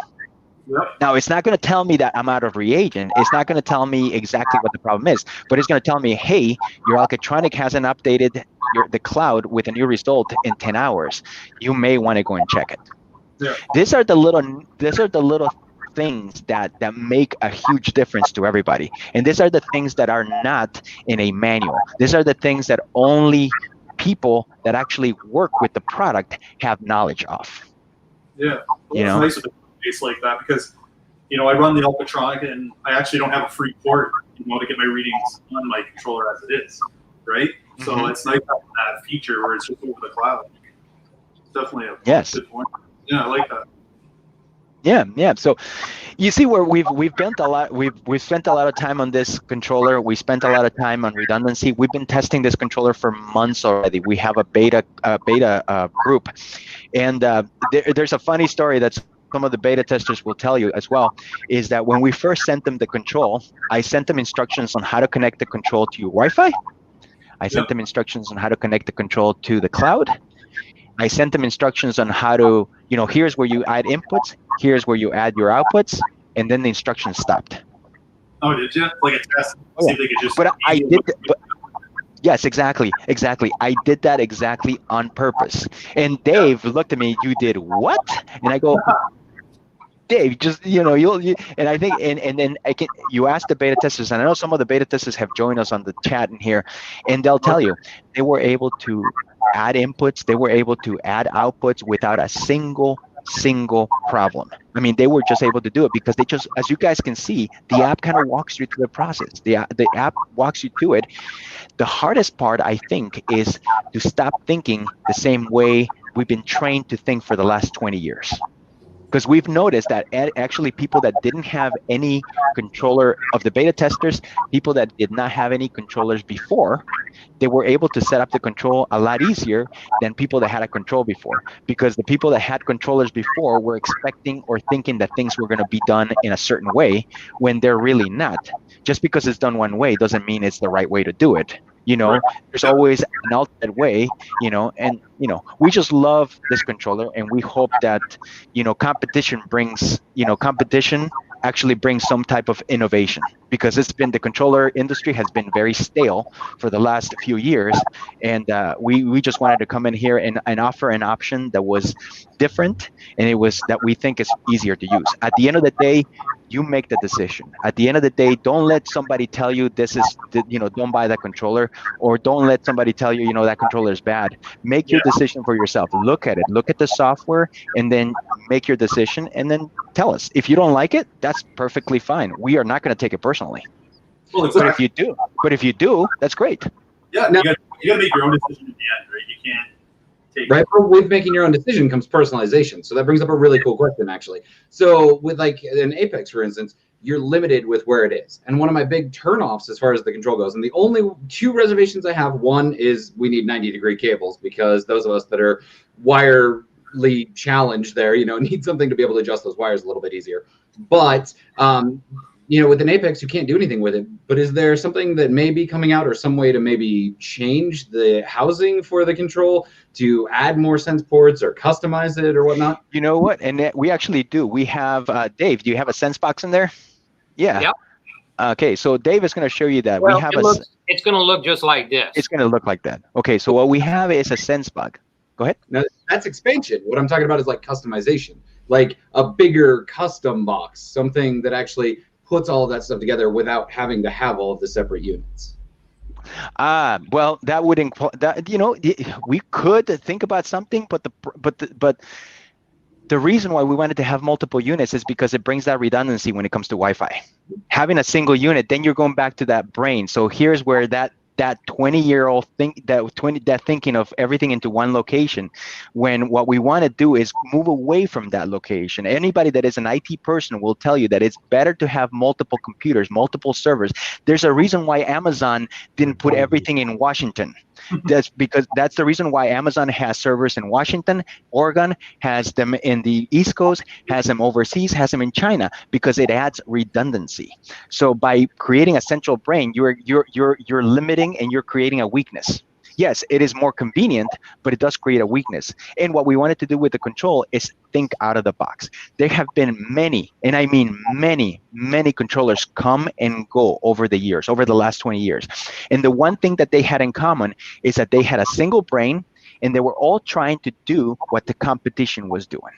Yep. Now, it's not going to tell me that I'm out of reagent. It's not going to tell me exactly what the problem is, but it's going to tell me, hey, your Alcatronic hasn't updated the cloud with a new result in 10 hours. You may want to go and check it. Yeah. These are the little things that make a huge difference to everybody. And these are the things that are not in a manual. These are the things that only people that actually work with the product have knowledge of. Yeah. Well, You know? it's nice with a case like that because, you know, I run the Alcatronic and I actually don't have a free port, you know, to get my readings on my controller as it is, right? So it's nice having that feature where it's just over the cloud. It's definitely a good point. Yeah, I like that. Yeah. So you see where we've spent a lot. We've spent a lot of time on this controller. We spent a lot of time on redundancy. We've been testing this controller for months already. We have a beta group, and there's a funny story that some of the beta testers will tell you as well. Is that when we first sent them the control, I sent them instructions on how to connect the control to your Wi-Fi. I sent them instructions on how to connect the control to the cloud. I sent them instructions on how to, you know, here's where you add inputs, here's where you add your outputs, and then the instructions stopped. Oh, did you? Like a test? See if they could just. But I did. Yes, exactly. I did that exactly on purpose. And Dave looked at me. You did what? And I go, Dave, just, you know, and I think, and then you ask the beta testers, and I know some of the beta testers have joined us on the chat in here, and they'll tell you they were able to add inputs, they were able to add outputs without a single problem. I mean, they were just able to do it because they just, as you guys can see, the app kind of walks you through the process. The app walks you through it. The hardest part, I think, is to stop thinking the same way we've been trained to think for the last 20 years. Because we've noticed that actually people that didn't have any controller of the beta testers, people that did not have any controllers before, they were able to set up the control a lot easier than people that had a control before. Because the people that had controllers before were expecting or thinking that things were going to be done in a certain way when they're really not. Just because it's done one way doesn't mean it's the right way to do it. You know, there's always an alternate way, you know, and, you know, we just love this controller, and we hope that, you know, competition actually brings some type of innovation, because the controller industry has been very stale for the last few years. And we just wanted to come in here and offer an option that was different, and it was that we think is easier to use. At the end of the day, you make the decision. At the end of the day, don't let somebody tell you don't buy that controller, or don't let somebody tell you, you know, that controller is bad. Make your decision for yourself. Look at it, look at the software, and then make your decision, and then tell us. If you don't like it, that's perfectly fine. We are not going to take it personally. Well, exactly. But if you do, that's great. Yeah, you got to make your own decision in the end, right? You can't. Right, but with making your own decision comes personalization. So that brings up a really cool question, actually. So with like an Apex, for instance, you're limited with where it is. And one of my big turnoffs as far as the control goes, and the only two reservations I have, one is we need 90-degree cables, because those of us that are wirely challenged there, you know, need something to be able to adjust those wires a little bit easier. But you know, with an Apex, you can't do anything with it. But is there something that may be coming out, or some way to maybe change the housing for the control to add more sense ports or customize it or whatnot? You know what? And we actually do. We have, Dave, do you have a sense box in there? Yeah. Yep. Okay, so Dave is going to show you that. Well, we have it's going to look just like this. It's going to look like that. Okay, so what we have is a sense bug. Go ahead. Now, that's expansion. What I'm talking about is like customization, like a bigger custom box, something that actually puts all of that stuff together without having to have all of the separate units. Well, that would that, you know, we could think about something, but the reason why we wanted to have multiple units is because it brings that redundancy when it comes to Wi-Fi. Having a single unit, then you're going back to that brain. So here's where that 20-year-old thinking of everything into one location, when what we want to do is move away from that location. Anybody that is an IT person will tell you that it's better to have multiple computers, multiple servers. There's a reason why Amazon didn't put everything in Washington. That's because that's the reason why Amazon has servers in Washington, Oregon, has them in the East Coast, has them overseas, has them in China, because it adds redundancy. So by creating a central brain, you're limiting and you're creating a weakness. yes, it is more convenient, but it does create a weakness. And what we wanted to do with the control is think out of the box. There have been many, and I mean many, many controllers come and go over the years, over the last 20 years. And the one thing that they had in common is that they had a single brain, and they were all trying to do what the competition was doing.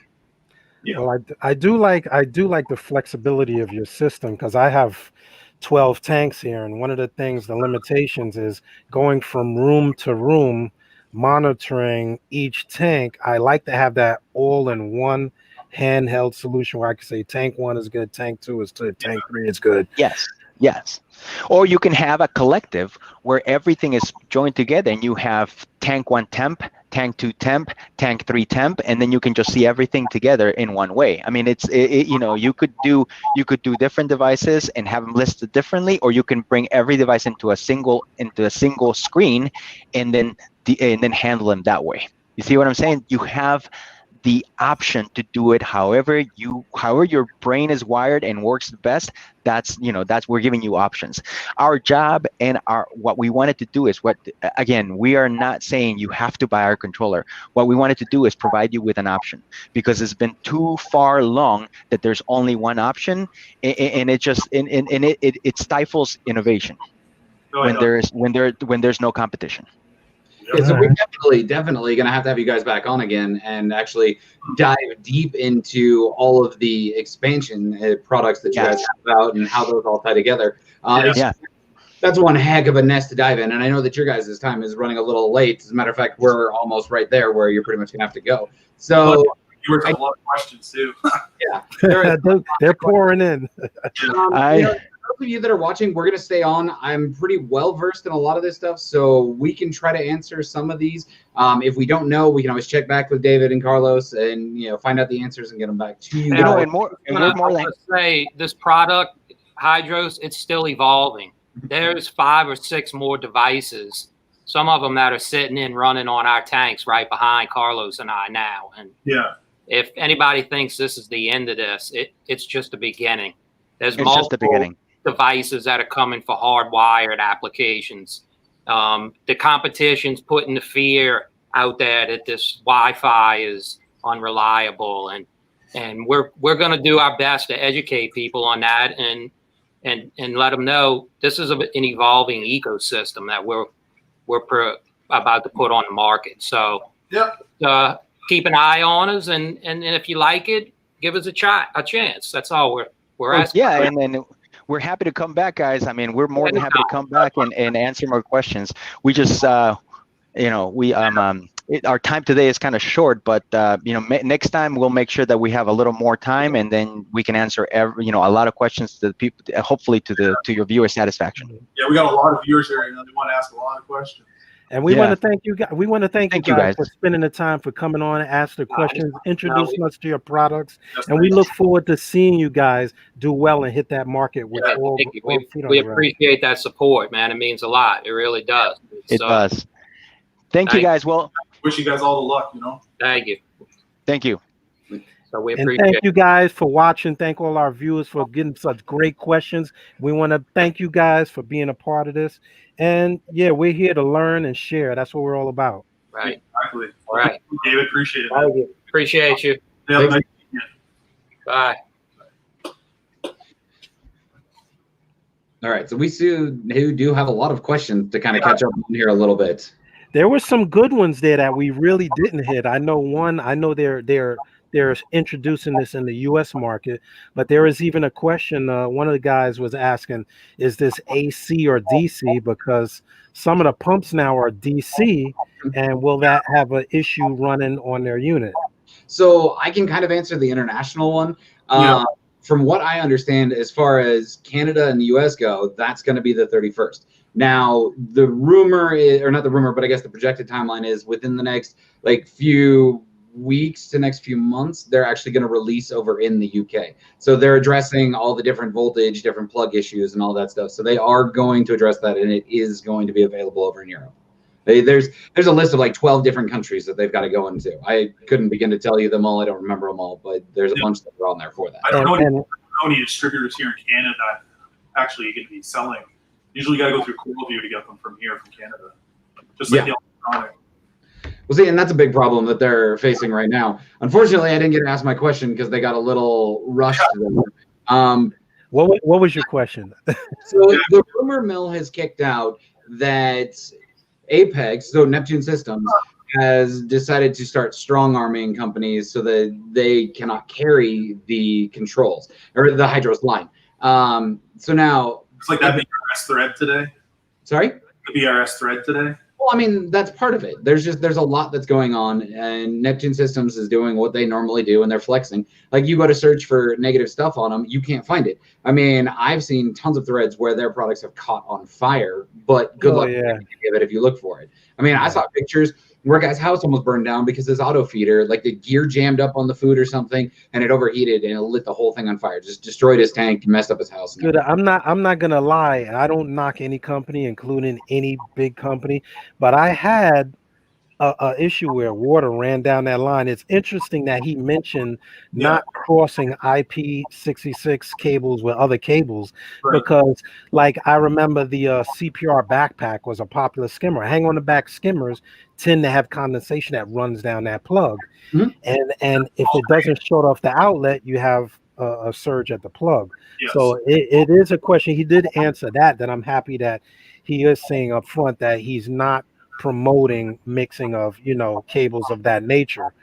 Yeah. Well, I do like the flexibility of your system, because I have 12 tanks here, and one of the things, the limitations is going from room to room, monitoring each tank. I like to have that all in one handheld solution where I can say tank 1 is good, tank 2 is good, tank 3 is good. Yes, yes. Or you can have a collective where everything is joined together, and you have tank 1 temp, tank 2 temp, tank 3 temp, and then you can just see everything together in one way. I mean, you know, you could do different devices and have them listed differently, or you can bring every device into a single screen, and then handle them that way. You see what I'm saying? You have the option to do it however your brain is wired and works the best. That's we're giving you options. Our job and what we wanted to do is again, we are not saying you have to buy our controller. What we wanted to do is provide you with an option, because it's been too far long that there's only one option, and it stifles innovation when there's no competition. Yeah, so we're definitely going to have you guys back on again and actually dive deep into all of the expansion products that you guys have out and how those all tie together. That's one heck of a nest to dive in, and I know that your guys' time is running a little late. As a matter of fact, we're almost right there where you're pretty much going to have to go. So you were a lot of questions too. Yeah, they're pouring in. Those of you that are watching, we're going to stay on. I'm pretty well versed in a lot of this stuff, so we can try to answer some of these. If we don't know, we can always check back with David and Carlos and find out the answers and get them back to you. And more than say, this product, HYDROS, it's still evolving. There's 5 or 6 more devices, some of them that are sitting in running on our tanks right behind Carlos and I now. And if anybody thinks this is the end of this, it's just the beginning. There's multiple devices that are coming for hardwired applications. The competition's putting the fear out there that this Wi-Fi is unreliable, and we're going to do our best to educate people on that and let them know this is an evolving ecosystem that we're about to put on the market. So keep an eye on us, and if you like it, give us a chance. That's all we're asking. Yeah, and then we're happy to come back, guys. I mean, we're more than happy to come back and answer more questions. We just, our time today is kind of short, but next time we'll make sure that we have a little more time, and then we can answer a lot of questions to the people, hopefully to your viewer satisfaction. Yeah, we got a lot of viewers here, and they want to ask a lot of questions. And we want to thank you guys. We want to thank you guys for spending the time, for coming on and asking the questions, introducing us to your products, and we look forward to seeing you guys do well and hit that market with all feet on the ground. We appreciate that support, man. It means a lot. It really does. It does. Thank you, guys. Well, wish you guys all the luck. Thank you. Thank you. So we appreciate thank you guys for watching. Thank all our viewers for getting such great questions. We want to thank you guys for being a part of this. And we're here to learn and share. That's what we're all about. Right. Exactly. All right. David, appreciate it. Thank you. Appreciate you. Yeah, bye. All right. So we do have a lot of questions to kind of catch up on here a little bit. There were some good ones there that we really didn't hit. I know they're introducing this in the U.S. market, but there is even a question. One of the guys was asking, is this AC or DC? Because some of the pumps now are DC, and will that have an issue running on their unit? So I can kind of answer the international one. From what I understand, as far as Canada and the U.S. go, that's going to be the 31st. Now, the rumor is, or not the rumor, but I guess the projected timeline is within the next few weeks to next few months, they're actually going to release over in the UK. So they're addressing all the different voltage, different plug issues and all that stuff. So they are going to address that, and it is going to be available over in Europe. There's a list of 12 different countries that they've got to go into. I couldn't begin to tell you them all. I don't remember them all, but there's a bunch that are on there for that. I don't know any distributors here in Canada that actually going to be selling. Usually you got to go through CoralView to get them from here, from Canada. Just like Well, see, and that's a big problem that they're facing right now. Unfortunately, I didn't get to ask my question because they got a little rushed. What was your question? So the rumor mill has kicked out that Apex, so Neptune Systems, has decided to start strong-arming companies so that they cannot carry the controls or the HYDROS line. So now it's like that BRS thread today. Sorry? The BRS thread today. Well, I mean, that's part of it. There's a lot that's going on, and Neptune Systems is doing what they normally do, and they're flexing. Like, you go to search for negative stuff on them, you can't find it. I mean, I've seen tons of threads where their products have caught on fire, but good luck give it if you look for it. I mean, I saw pictures where a guy's house almost burned down because his auto feeder, like the gear jammed up on the food or something, and it overheated and it lit the whole thing on fire. Just destroyed his tank, messed up his house. Dude, I'm not gonna lie. I don't knock any company, including any big company, but I had a issue where water ran down that line. It's interesting that he mentioned not crossing IP66 cables with other cables, because like I remember the CPR backpack was a popular skimmer. Hang on the back skimmers tend to have condensation that runs down that plug. And if it doesn't shut off the outlet, you have a surge at the plug. So it is a question. He did answer that I'm happy that he is saying up front that he's not promoting mixing of cables of that nature.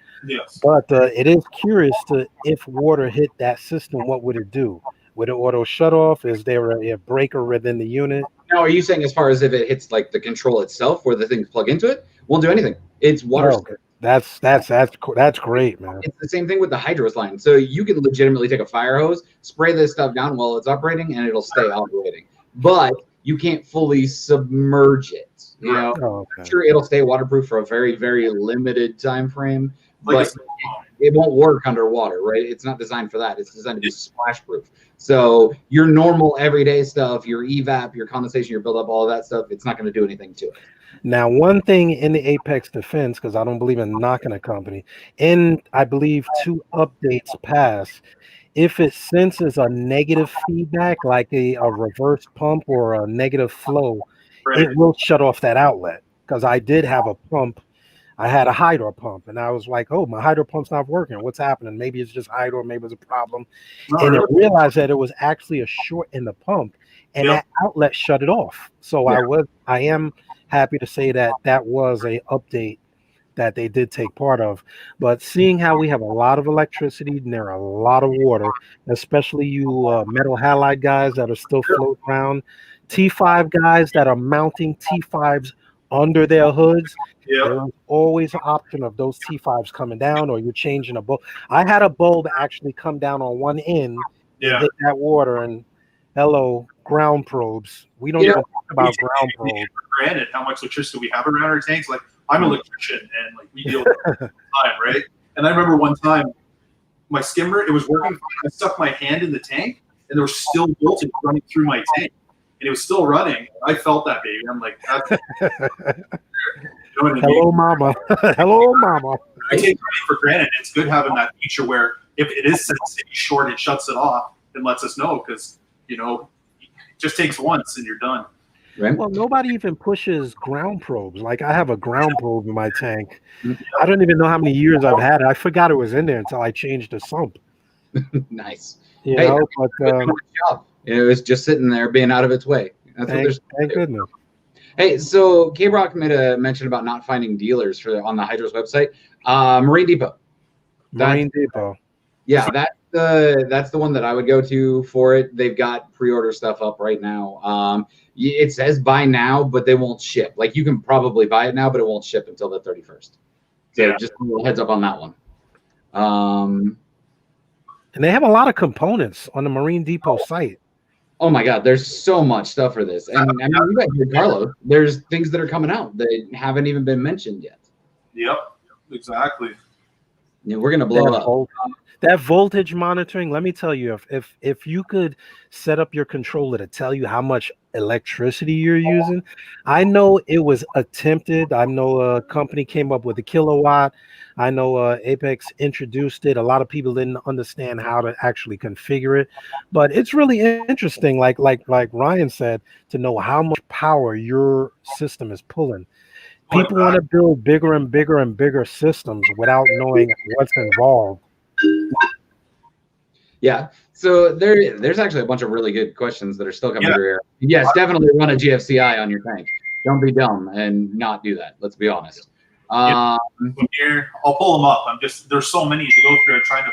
But it is curious to, if water hit that system, what would it do? Would it auto shut off? Is there a breaker within the unit? Now, are you saying as far as if it hits like the control itself where the things plug into it? Won't do anything. It's water. That's great, man. It's the same thing with the HYDROS line. So you can legitimately take a fire hose, spray this stuff down while it's operating, and it'll stay operating. But you can't fully submerge it. I'm sure it'll stay waterproof for a very, very limited time frame, but it won't work underwater, right? It's not designed for that. It's designed to be splash proof. So your normal everyday stuff, your evap, your condensation, your buildup, all of that stuff, it's not going to do anything to it. Now, one thing in the Apex defense, because I don't believe in knocking a company, in I believe 2 updates past, if it senses a negative feedback, like a reverse pump or a negative flow, it will shut off that outlet. Because I did have a pump. I had a hydro pump, and I was like, oh, my hydro pump's not working. What's happening? Maybe it's just hydro, maybe it's a problem. And I realized that it was actually a short in the pump, and that outlet shut it off. So I am happy to say that that was a update that they did take part of. But seeing how we have a lot of electricity and there are a lot of water, especially you metal halide guys that are still floating around, T5 guys that are mounting T5s under their hoods, there's always an option of those T5s coming down, or you're changing a bulb. I had a bulb actually come down on one end and hit that water, and hello, ground probes. We don't even talk about ground probes. Granted, how much electricity we have around our tanks. Like, I'm an electrician, and like we deal with it all the time, right? And I remember one time, my skimmer, it was working. I stuck my hand in the tank, and there was still voltage running through my tank, and it was still running. I felt that, baby. I'm like, that's, hello, mama. Hello, mama. I take it for granted. It's good having that feature where if it is sensitive short, it shuts it off and lets us know, because it just takes once and you're done. Right. Well, nobody even pushes ground probes. Like, I have a ground probe in my tank. I don't even know how many years I've had it. I forgot it was in there until I changed the sump. Nice. But it was just sitting there being out of its way. That's thank goodness. Hey, so K-Brock made a mention about not finding dealers on the HYDROS website. Marine Depot. Yeah, that's the one that I would go to for it. They've got pre-order stuff up right now. It says buy now, but they won't ship. Like, you can probably buy it now, but it won't ship until the 31st. So just a little heads up on that one. And they have a lot of components on the Marine Depot site. Oh my God, there's so much stuff for this. And I mean, you got here, Carlos. There's things that are coming out that haven't even been mentioned yet. Yep, exactly. Yeah, we're gonna blow up. That voltage monitoring, let me tell you, if you could set up your controller to tell you how much electricity you're using. I know it was attempted. I know a company came up with a kilowatt. I know Apex introduced it. A lot of people didn't understand how to actually configure it, but it's really interesting, like Ryan said, to know how much power your system is pulling. People want to build bigger and bigger and bigger systems without knowing what's involved. Yeah. So there's actually a bunch of really good questions that are still coming through here. Yes, definitely run a GFCI on your tank. Don't be dumb and not do that. Let's be honest. Here, I'll pull them up. There's so many to go through. I'm trying to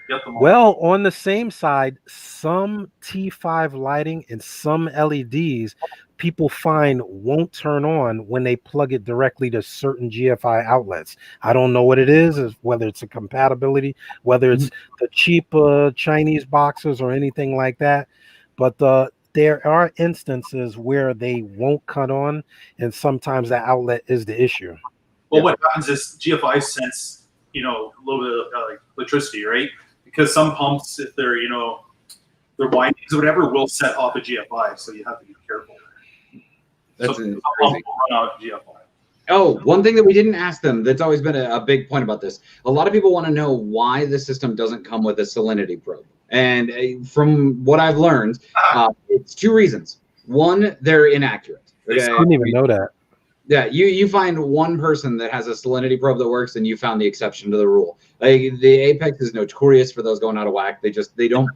get them all. Well, on the same side, some T5 lighting and some LEDs people find won't turn on when they plug it directly to certain GFI outlets. I don't know what it is, whether it's a compatibility, whether it's the cheap Chinese boxes or anything like that. But there are instances where they won't cut on, and sometimes that outlet is the issue. Well, what happens is GFI sense, a little bit of like electricity, right? Because some pumps, if they're, their windings or whatever, will set off a GFI, so you have to be careful. That's crazy. Oh, one thing that we didn't ask them that's always been a big point about this. A lot of people want to know why the system doesn't come with a salinity probe. And from what I've learned, it's two reasons. One, they're inaccurate. Okay? I didn't even know that. Yeah, you find one person that has a salinity probe that works, and you found the exception to the rule. Like the Apex is notorious for those going out of whack. They don't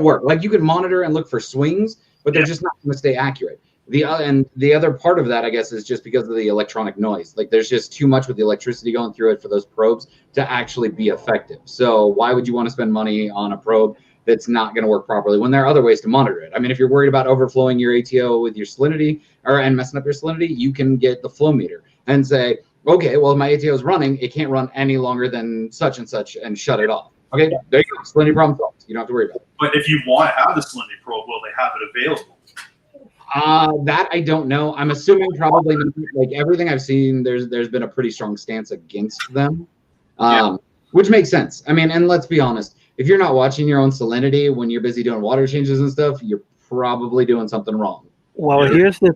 work. Like you can monitor and look for swings, but they're just not going to stay accurate. The other part of that, I guess, is just because of the electronic noise. Like there's just too much with the electricity going through it for those probes to actually be effective. So why would you want to spend money on a probe that's not going to work properly when there are other ways to monitor it? I mean, if you're worried about overflowing your ATO with your salinity and messing up your salinity, you can get the flow meter and say, okay, well, if my ATO is running, it can't run any longer than such and shut it off. Okay, there you go. Salinity problem solved. You don't have to worry about it. But if you want to have the salinity probe, will they have it available? That I don't know. I'm assuming probably, like everything I've seen, there's been a pretty strong stance against them, which makes sense. I mean, and let's be honest, if you're not watching your own salinity when you're busy doing water changes and stuff, you're probably doing something wrong. Well, here's the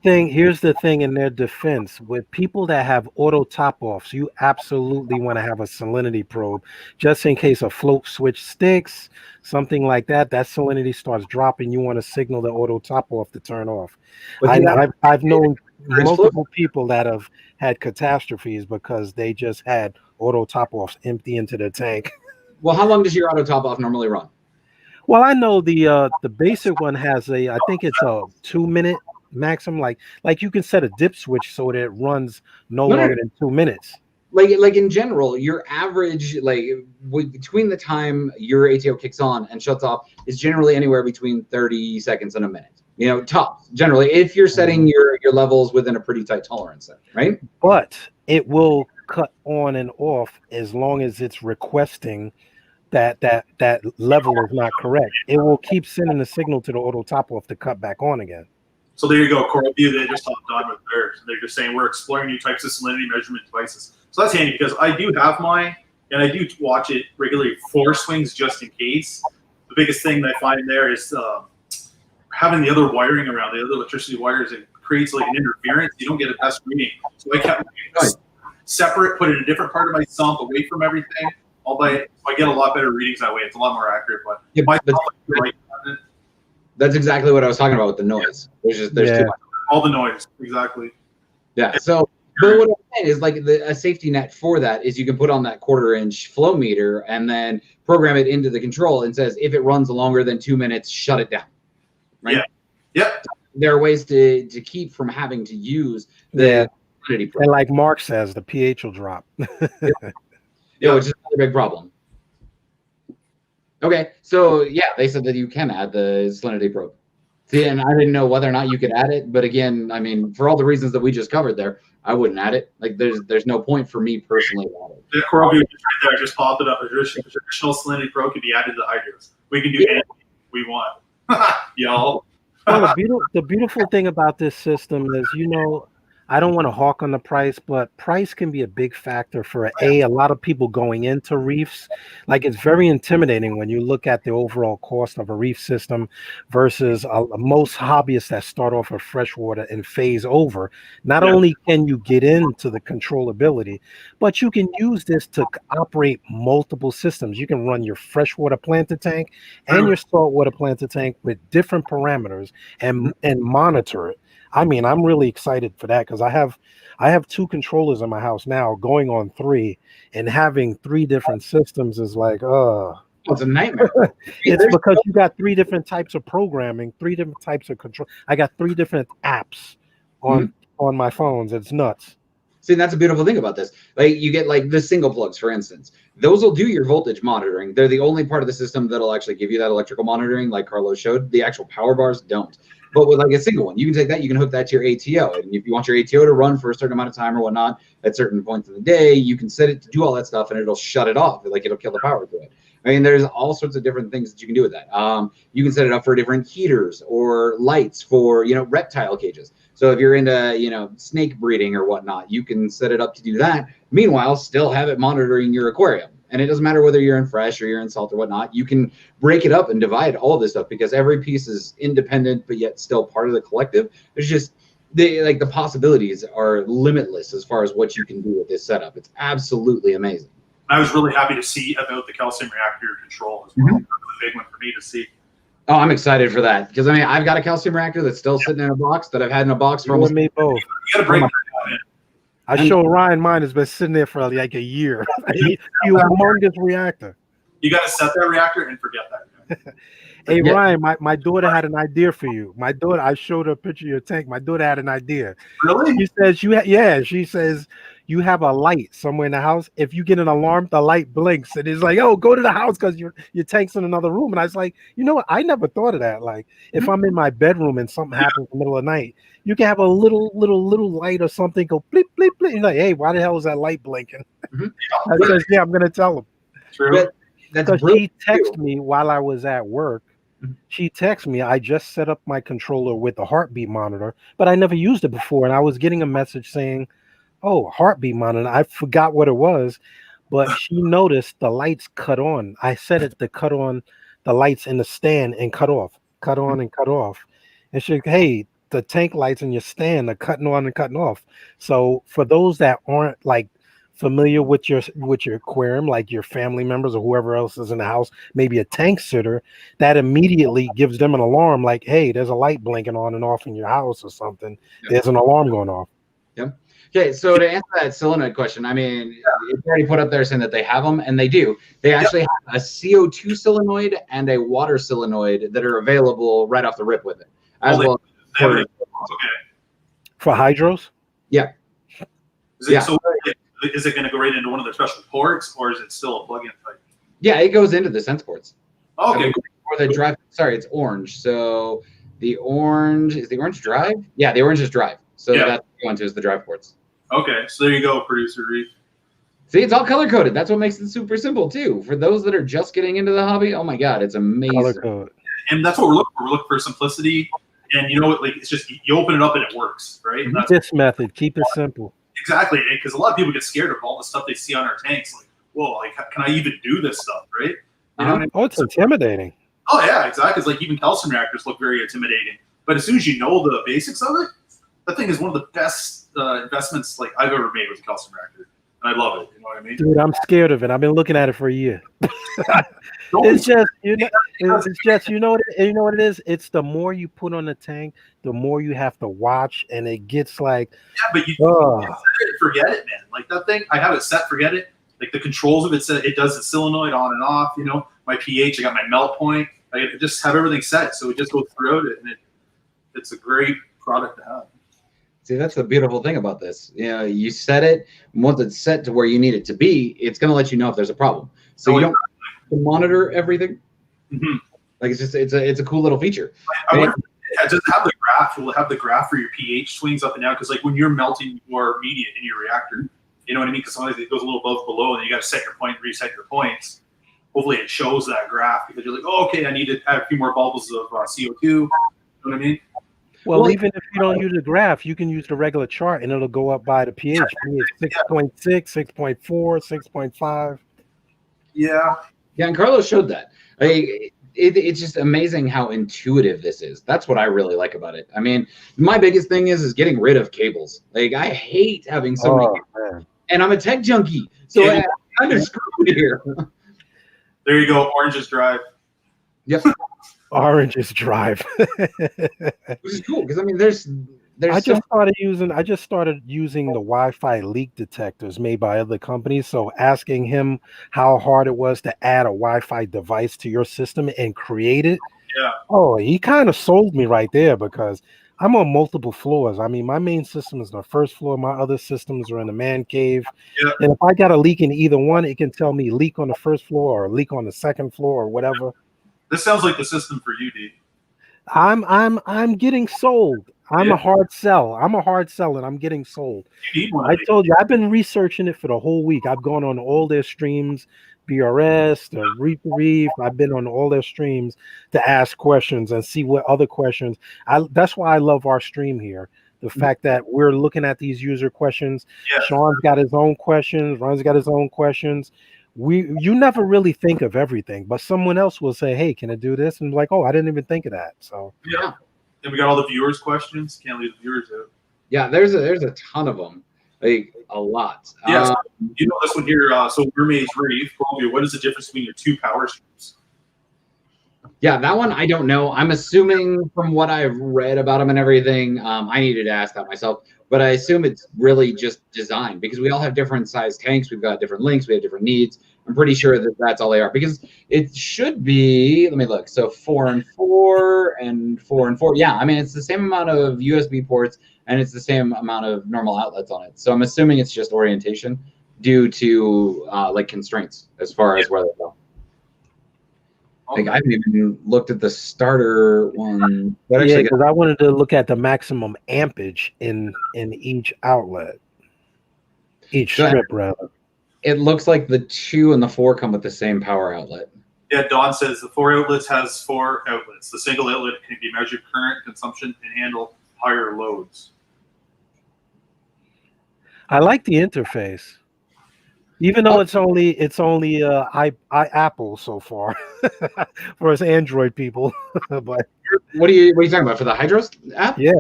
thing in their defense. With people that have auto top-offs, you absolutely want to have a salinity probe just in case a float switch sticks, something like that. That salinity starts dropping. You want to signal the auto top-off to turn off. I've known multiple people that have had catastrophes because they just had auto top-offs empty into the tank. Well, how long does your auto top-off normally run? Well, I know the basic one has I think it's a 2-minute maximum. Like you can set a dip switch so that it runs no longer than 2 minutes. Like in general, your average between the time your ATO kicks on and shuts off is generally anywhere between 30 seconds and a minute. Tops generally if you're setting your levels within a pretty tight tolerance set, right? But it will cut on and off as long as it's requesting that level is not correct. It will keep sending the signal to the auto top off to cut back on again. So there you go, CoralVue. They just hopped on with theirs. They're just saying we're exploring new types of salinity measurement devices. So that's handy because I do have mine, and I do watch it regularly for swings just in case. The biggest thing I find there is having the other wiring around, the other electricity wires. It creates like an interference. You don't get a best reading. So I kept separate, put it in a different part of my sump, away from everything. I get a lot better readings that way. It's a lot more accurate. But that's exactly what I was talking about with the noise. There's too much. All the noise, exactly. Yeah. So, but what I'm saying is like a safety net for that is you can put on that 1/4-inch flow meter and then program it into the control and says if it runs longer than 2 minutes, shut it down. Right. Yeah. Yep. There are ways to keep from having to use the salinity probe. And like Mark says, the pH will drop. Yeah, which is another big problem. Okay, so yeah, they said that you can add the salinity probe. See, and I didn't know whether or not you could add it, but again, I mean, for all the reasons that we just covered there, I wouldn't add it. Like, there's no point for me personally to add it. The CoralVue right there just popped it up. A traditional salinity probe could be added to the HYDROS. We can do anything we want. Y'all. Well, the beautiful thing about this system is, I don't want to hawk on the price, but price can be a big factor for a lot of people going into reefs. Like it's very intimidating when you look at the overall cost of a reef system versus most hobbyists that start off with freshwater and phase over. Not only can you get into the controllability, but you can use this to operate multiple systems. You can run your freshwater planter tank and your saltwater planter tank with different parameters and monitor it. I mean, I'm really excited for that because I have 2 controllers in my house now, going on 3, and having 3 different systems is like, it's a nightmare. It's because you got 3 different types of programming, 3 different types of control. I got 3 different apps on my phones. It's nuts. See, that's a beautiful thing about this. Like, you get like the single plugs, for instance. Those will do your voltage monitoring. They're the only part of the system that'll actually give you that electrical monitoring, like Carlos showed. The actual power bars don't. But with like a single one, you can take that, you can hook that to your ATO. And if you want your ATO to run for a certain amount of time or whatnot, at certain points in the day, you can set it to do all that stuff and it'll shut it off. Like, it'll kill the power to it. I mean, there's all sorts of different things that you can do with that. You can set it up for different heaters or lights for, reptile cages. So if you're into, snake breeding or whatnot, you can set it up to do that. Meanwhile, still have it monitoring your aquarium. And it doesn't matter whether you're in fresh or you're in salt or whatnot. You can break it up and divide all of this stuff because every piece is independent, but yet still part of the collective. There's just the possibilities are limitless as far as what you can do with this setup. It's absolutely amazing. I was really happy to see about the calcium reactor control as well. That was a big one for me to see. Oh, I'm excited for that because I mean, I've got a calcium reactor that's still sitting in a box that I've had in a box for almost. Me both. You got to break that down. I showed Ryan mine has been sitting there for like a year. Humongous reactor. You got to set that reactor and forget that. Hey, Ryan, my daughter had an idea for you. My daughter, I showed her a picture of your tank. My daughter had an idea. Really? She says she says you have a light somewhere in the house. If you get an alarm, the light blinks. And it's like, oh, go to the house because your tank's in another room. And I was like, you know what? I never thought of that. Like, if I'm in my bedroom and something happens in the middle of the night, you can have a little light or something go blip, blip, blip. You're like, hey, why the hell is that light blinking? I says, yeah, I'm going to tell him. True. Because she texted me while I was at work. She texted me, I just set up my controller with a heartbeat monitor, but I never used it before. And I was getting a message saying, oh, heartbeat monitor. I forgot what it was, but she noticed the lights cut on. I set it to cut on the lights in the stand and cut off, cut on and cut off. And she, hey, the tank lights in your stand are cutting on and cutting off. So for those that aren't like familiar with your aquarium, like your family members or whoever else is in the house, maybe a tank sitter, that immediately gives them an alarm like, hey, there's a light blinking on and off in your house or something. There's an alarm going off. Yep. Okay, so to answer that solenoid question, I mean, it's already put up there saying that they have them, and they do. They actually have a CO2 solenoid and a water solenoid that are available right off the rip with it. As well. Okay. For HYDROS? Yeah. So is it going to go right into one of their special ports, or is it still a plug-in type? Yeah, it goes into the sense ports. Okay. Or the drive. Sorry, it's orange. So the orange is the orange drive. Yeah, the orange is drive. So that's going to is the drive ports. Okay, so there you go, producer Reef. See, it's all color coded. That's what makes it super simple too. For those that are just getting into the hobby, oh my god, it's amazing. Color code. And that's what we're looking for. We're looking for simplicity. And you know what? Like, it's just you open it up and it works, right? And that's this method. Keep it simple. Exactly, because a lot of people get scared of all the stuff they see on our tanks. Like, whoa, like, can I even do this stuff, right? You know what I mean? Oh, it's intimidating. Oh yeah, exactly. It's like even calcium reactors look very intimidating, but as soon as you know the basics of it, that thing is one of the best investments like I've ever made with a calcium reactor, and I love it. You know what I mean? Dude, I'm scared of it. I've been looking at it for a year. It's just you know what it is. It's the more you put on the tank, the more you have to watch, and it gets like but you forget it, man. Like that thing, I have it set. Forget it. Like the controls of it does the solenoid on and off. You know, my pH. I got my melt point. I just have everything set, so it just goes throughout it, and it's a great product to have. See, that's the beautiful thing about this. You know, you set it, once it's set to where you need it to be, it's going to let you know if there's a problem. So you don't have to monitor everything. Like it's a cool little feature. Does it have the graph? Will it have the graph for your pH swings up and down? Because like when you're melting your media in your reactor, you know what I mean? Because sometimes it goes a little above, below, and you got to set your point, reset your points. Hopefully it shows that graph because you're like, oh, okay, I need to add a few more bubbles of CO2. You know what I mean? Well, even if you don't use the graph, you can use the regular chart and it'll go up by the pH. 6.6, 6.4, 6.5. Yeah, and Carlos showed that. It's just amazing how intuitive this is. That's what I really like about it. I mean, my biggest thing is getting rid of cables. Like, I hate having so many cables. And I'm a tech junkie, so I'm kind of screwed here. There you go, Orange's Drive. Yep. Orange's Drive. Which is cool because I mean, there's I just started using the Wi-Fi leak detectors made by other companies. So asking him how hard it was to add a Wi-Fi device to your system and create it. Yeah. Oh, he kind of sold me right there because I'm on multiple floors. I mean, my main system is the first floor. My other systems are in the man cave. Yeah. And if I got a leak in either one, it can tell me leak on the first floor or leak on the second floor or whatever. This sounds like the system for you, D. I'm getting sold. I'm a hard sell. I'm a hard sell, and I'm getting sold. You need one. I told you, I've been researching it for the whole week. I've gone on all their streams, BRS, the Reef. I've been on all their streams to ask questions and see what other questions. That's why I love our stream here. The fact that we're looking at these user questions. Yes. Sean's got his own questions. Ron's got his own questions. You never really think of everything, but someone else will say, "Hey, can I do this?" And like, "Oh, I didn't even think of that." So yeah, and we got all the viewers' questions. Can't leave the viewers out. Yeah, there's a ton of them, like a lot. Yes, you know this one here. So Mermaid's Reef, CoralVue. What is the difference between your two power streams? Yeah, that one I don't know. I'm assuming from what I've read about them and everything, I needed to ask that myself. But I assume it's really just design because we all have different size tanks. We've got different links. We have different needs. I'm pretty sure that that's all they are because it should be, let me look. So 4 and 4 and 4 and 4. Yeah, I mean, it's the same amount of USB ports and it's the same amount of normal outlets on it. So I'm assuming it's just orientation due to like constraints as far as where they go. Like I haven't even looked at the starter one. Yeah, because I wanted to look at the maximum ampage in each outlet, each strip rather. It looks like the 2 and the 4 come with the same power outlet. Yeah, Don says the 4 outlets has 4 outlets. The single outlet can be measured current consumption and handle higher loads. I like the interface. Even though it's only Apple so far for us Android people. But what are you talking about for the HYDROS app? Yeah,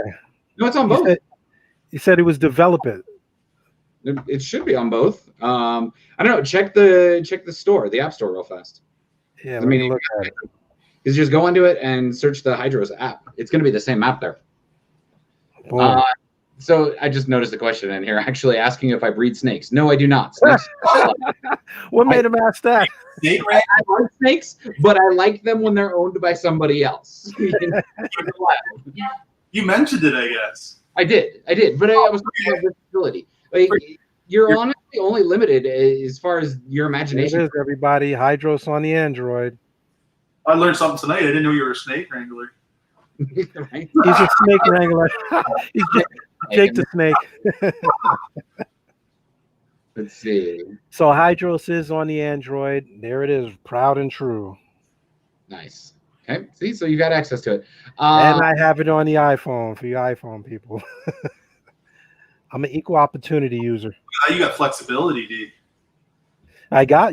no, it's on both. He said it was developing. It should be on both. I don't know. Check the store, the app store, real fast. Yeah, let me look at it. Is just go into it and search the HYDROS app. It's going to be the same app there. So I just noticed a question in here, actually asking if I breed snakes. No, I do not. Snakes. What made him ask that? I like snakes, but I like them when they're owned by somebody else. You mentioned it, I guess. I did, but I was talking about versatility. Like, you're honestly only limited as far as your imagination. It is, everybody. HYDROS on the Android. I learned something tonight. I didn't know you were a snake wrangler. Right? He's a snake wrangler. He's Jake the Snake. Let's see. So HYDROS is on the Android. There it is, proud and true. Nice. Okay. See, so you got access to it. And I have it on the iPhone for you iPhone people. I'm an equal opportunity user. You got flexibility, dude.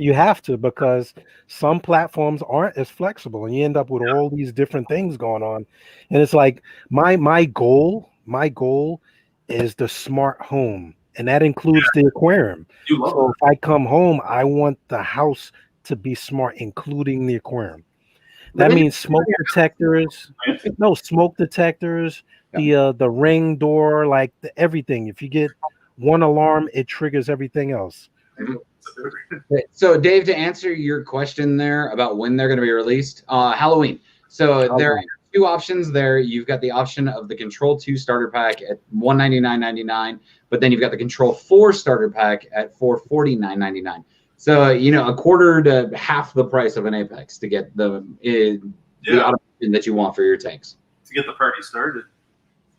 You have to, because some platforms aren't as flexible and you end up with all these different things going on. And it's like my goal is the smart home, and that includes the aquarium. So if I come home, I want the house to be smart, including the aquarium. That means smoke detectors, the ring door, like everything. If you get one alarm, it triggers everything else. So Dave, to answer your question there about when they're going to be released, Halloween. So there are 2 options there. You've got the option of the Control 2 starter pack at $199.99, but then you've got the Control 4 starter pack at $449.99. So, a quarter to half the price of an Apex to get the automation that you want for your tanks. To get the party started.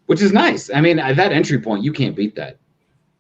Which is nice. I mean, at that entry point, you can't beat that.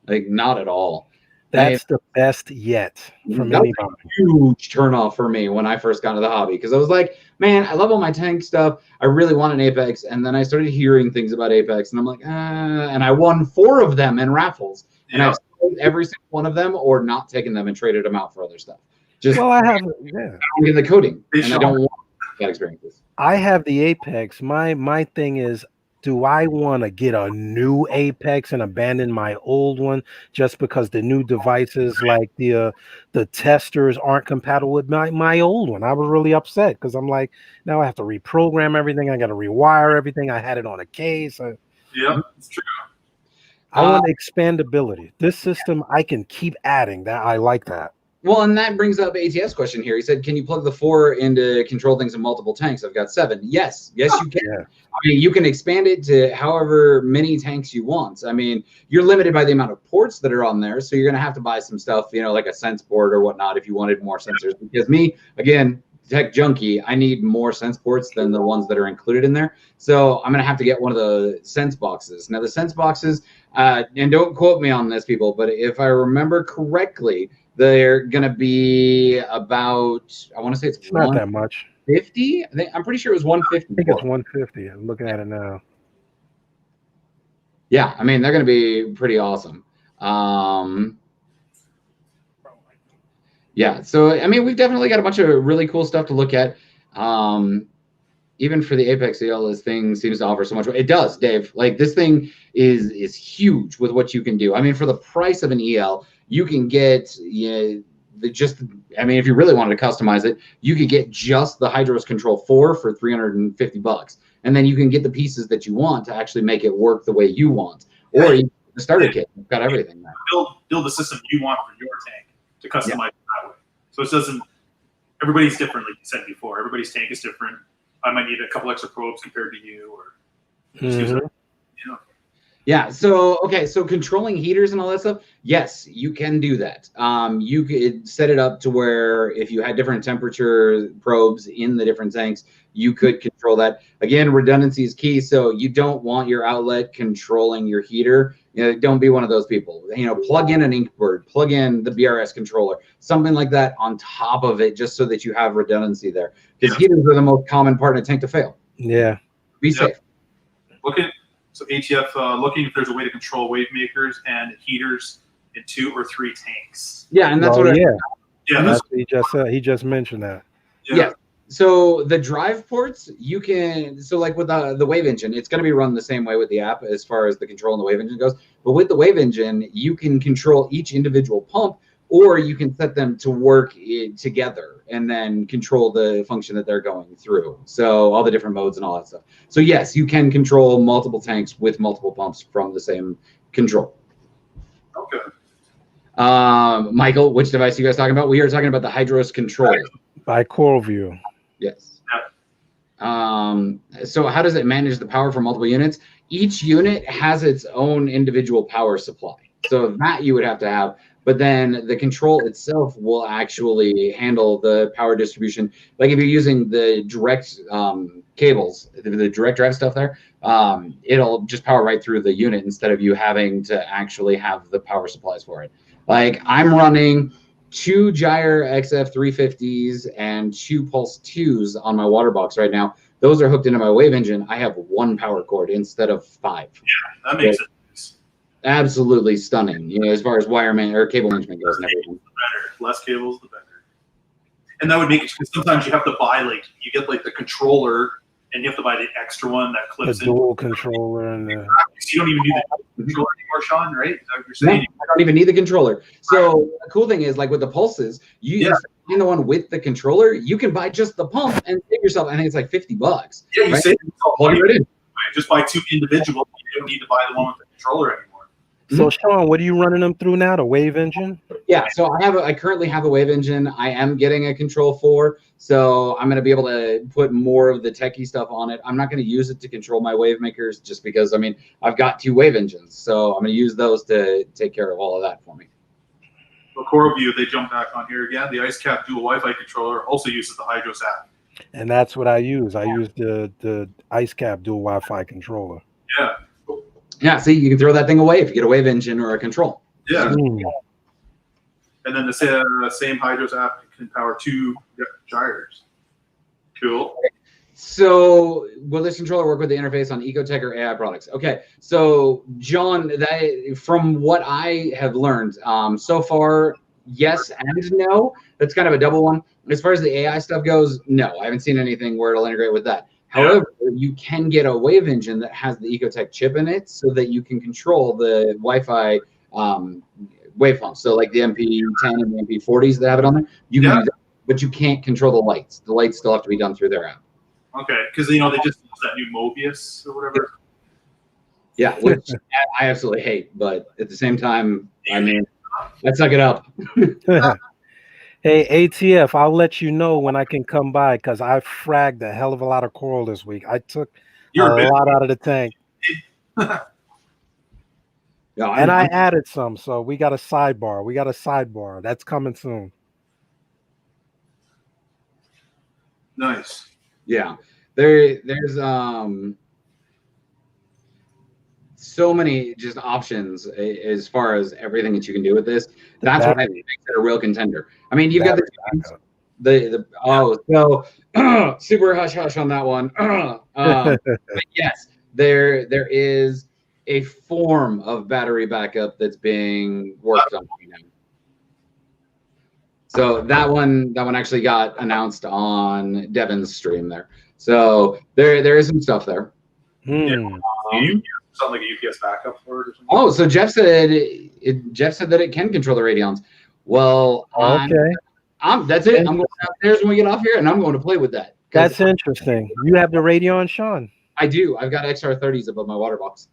Like, not at all. That's the best yet from anybody. That was a huge turnoff for me when I first got into the hobby, because I was like, man, I love all my tank stuff. I really want an Apex. And then I started hearing things about Apex, and I'm like, and I won 4 of them in raffles. And I've sold every single one of them or not taken them and traded them out for other stuff. I have the coding, and I don't want that experience. I have the Apex. My thing is, do I want to get a new Apex and abandon my old one just because the new devices, like the testers, aren't compatible with my old one? I was really upset because I'm like, now I have to reprogram everything. I got to rewire everything. I had it on a case. Yeah, it's true. I want expandability. This system, I can keep adding. That I like that. Well, and that brings up ATS question here. He said, "Can you plug the 4 into control things in multiple tanks?" I've got 7. Yes, you can. Yeah. I mean, you can expand it to however many tanks you want. I mean, you're limited by the amount of ports that are on there, so you're going to have to buy some stuff, you know, like a sense port or whatnot if you wanted more sensors. Because me, again, tech junkie, I need more sense ports than the ones that are included in there. So I'm going to have to get one of the sense boxes. Now, the sense boxes, and don't quote me on this, people, but if I remember correctly, they're going to be about, I want to say it's not that much. 50. I'm pretty sure it was 150. I think it's 150. I'm looking at it now. Yeah, I mean, they're going to be pretty awesome. Yeah, so I mean, we've definitely got a bunch of really cool stuff to look at. Even for the Apex EL, this thing seems to offer so much. It does, Dave. Like, this thing is huge with what you can do. I mean, for the price of an EL, you can get I mean, if you really wanted to customize it, you could get just the HYDROS Control 4 for $350, and then you can get the pieces that you want to actually make it work the way you want. Or you the starter kit, you've got everything there. Build the system you want for your tank to customize it that way. So it doesn't. Everybody's different, like you said before. Everybody's tank is different. I might need a couple extra probes compared to you, or you know. Yeah. So okay. So controlling heaters and all that stuff. Yes, you can do that. You could set it up to where if you had different temperature probes in the different tanks, you could control that. Again, redundancy is key. So you don't want your outlet controlling your heater. You know, don't be one of those people. You know, plug in an Inkbird, plug in the BRS controller, something like that on top of it, just so that you have redundancy there. Because heaters are the most common part in a tank to fail. Yeah. Be safe. So ATF looking if there's a way to control wave makers and heaters in 2 or 3 tanks. Yeah, and that's what. That's what he just said. He just mentioned that. Yeah. So the drive ports, you can, so like with the wave engine, it's going to be run the same way with the app as far as the control in the wave engine goes. But with the wave engine, you can control each individual pump, or you can set them to work together and then control the function that they're going through. So all the different modes and all that stuff. So yes, you can control multiple tanks with multiple pumps from the same control. Okay. Michael, which device are you guys talking about? We are talking about the HYDROS controller. By CoralVue. Yes. So how does it manage the power for multiple units? Each unit has its own individual power supply. So that you would have to have, but then the control itself will actually handle the power distribution. Like if you're using the direct cables, the direct drive stuff there, it'll just power right through the unit instead of you having to actually have the power supplies for it. Like I'm running 2 Gyre XF350s and 2 Pulse 2s on my water box right now. Those are hooked into my wave engine. I have 1 power cord instead of 5. Yeah, that makes sense. Absolutely stunning, you know, as far as wireman or cable management goes and everything. The better. Less cables, the better. And that would make it, because sometimes you have to buy, like, you get like the controller and you have to buy the extra one that clips the dual controller and the... So you don't even need the controller anymore, Sean, right? Is that what you're saying? No, I don't even need the controller. So the cool thing is, like with the pulses, you find the one with the controller, you can buy just the pump and save yourself. I think it's like $50. Yeah, you right? save yourself Plug it right in. Just buy 2 individual. You don't need to buy the one with the controller anymore. So Sean, what are you running them through now? The wave engine? Yeah, so I currently have a wave engine. I am getting a Control 4, so I'm going to be able to put more of the techie stuff on it. I'm not going to use it to control my wave makers just because, I mean, I've got 2 wave engines, so I'm going to use those to take care of all of that for me. So CoralVue, they jump back on here again. The IceCap dual Wi-Fi controller also uses the HYDROS app. And that's what I use. I use the IceCap dual Wi-Fi controller. Yeah. Yeah, see, you can throw that thing away if you get a wave engine or a control. Yeah. And then the same HYDROS app can power 2 gyres. Cool. So will this controller work with the interface on Ecotech or AI products? Okay, so John, from what I have learned so far, yes and no. That's kind of a double one. As far as the AI stuff goes, no, I haven't seen anything where it'll integrate with that. However, you can get a wave engine that has the Ecotech chip in it so that you can control the Wi-Fi waveforms. So like the MP10 and the MP40s that have it on there, you can use that, but you can't control the lights. The lights still have to be done through their app. Okay, because, you know, they just use that new Mobius or whatever. Yeah, which I absolutely hate, but at the same time, I mean, let's suck it up. Hey, ATF, I'll let you know when I can come by because I fragged a hell of a lot of coral this week. I took a lot out of the tank. Yeah, and I added some, so we got a sidebar. We got a sidebar. That's coming soon. Nice. Yeah. There's so many just options as far as everything that you can do with this. That's what makes it a real contender. I mean, you've got the so super hush hush on that one. But yes, there is a form of battery backup that's being worked on right now. So that one actually got announced on Devin's stream there. So there is some stuff there. Something like a UPS backup for it or something? Oh, so Jeff said that it can control the radions. Well, okay. That's it. I'm going downstairs when we get off here, and I'm going to play with that. That's interesting. You have the Radion, Sean? I do. I've got XR30s above my water box.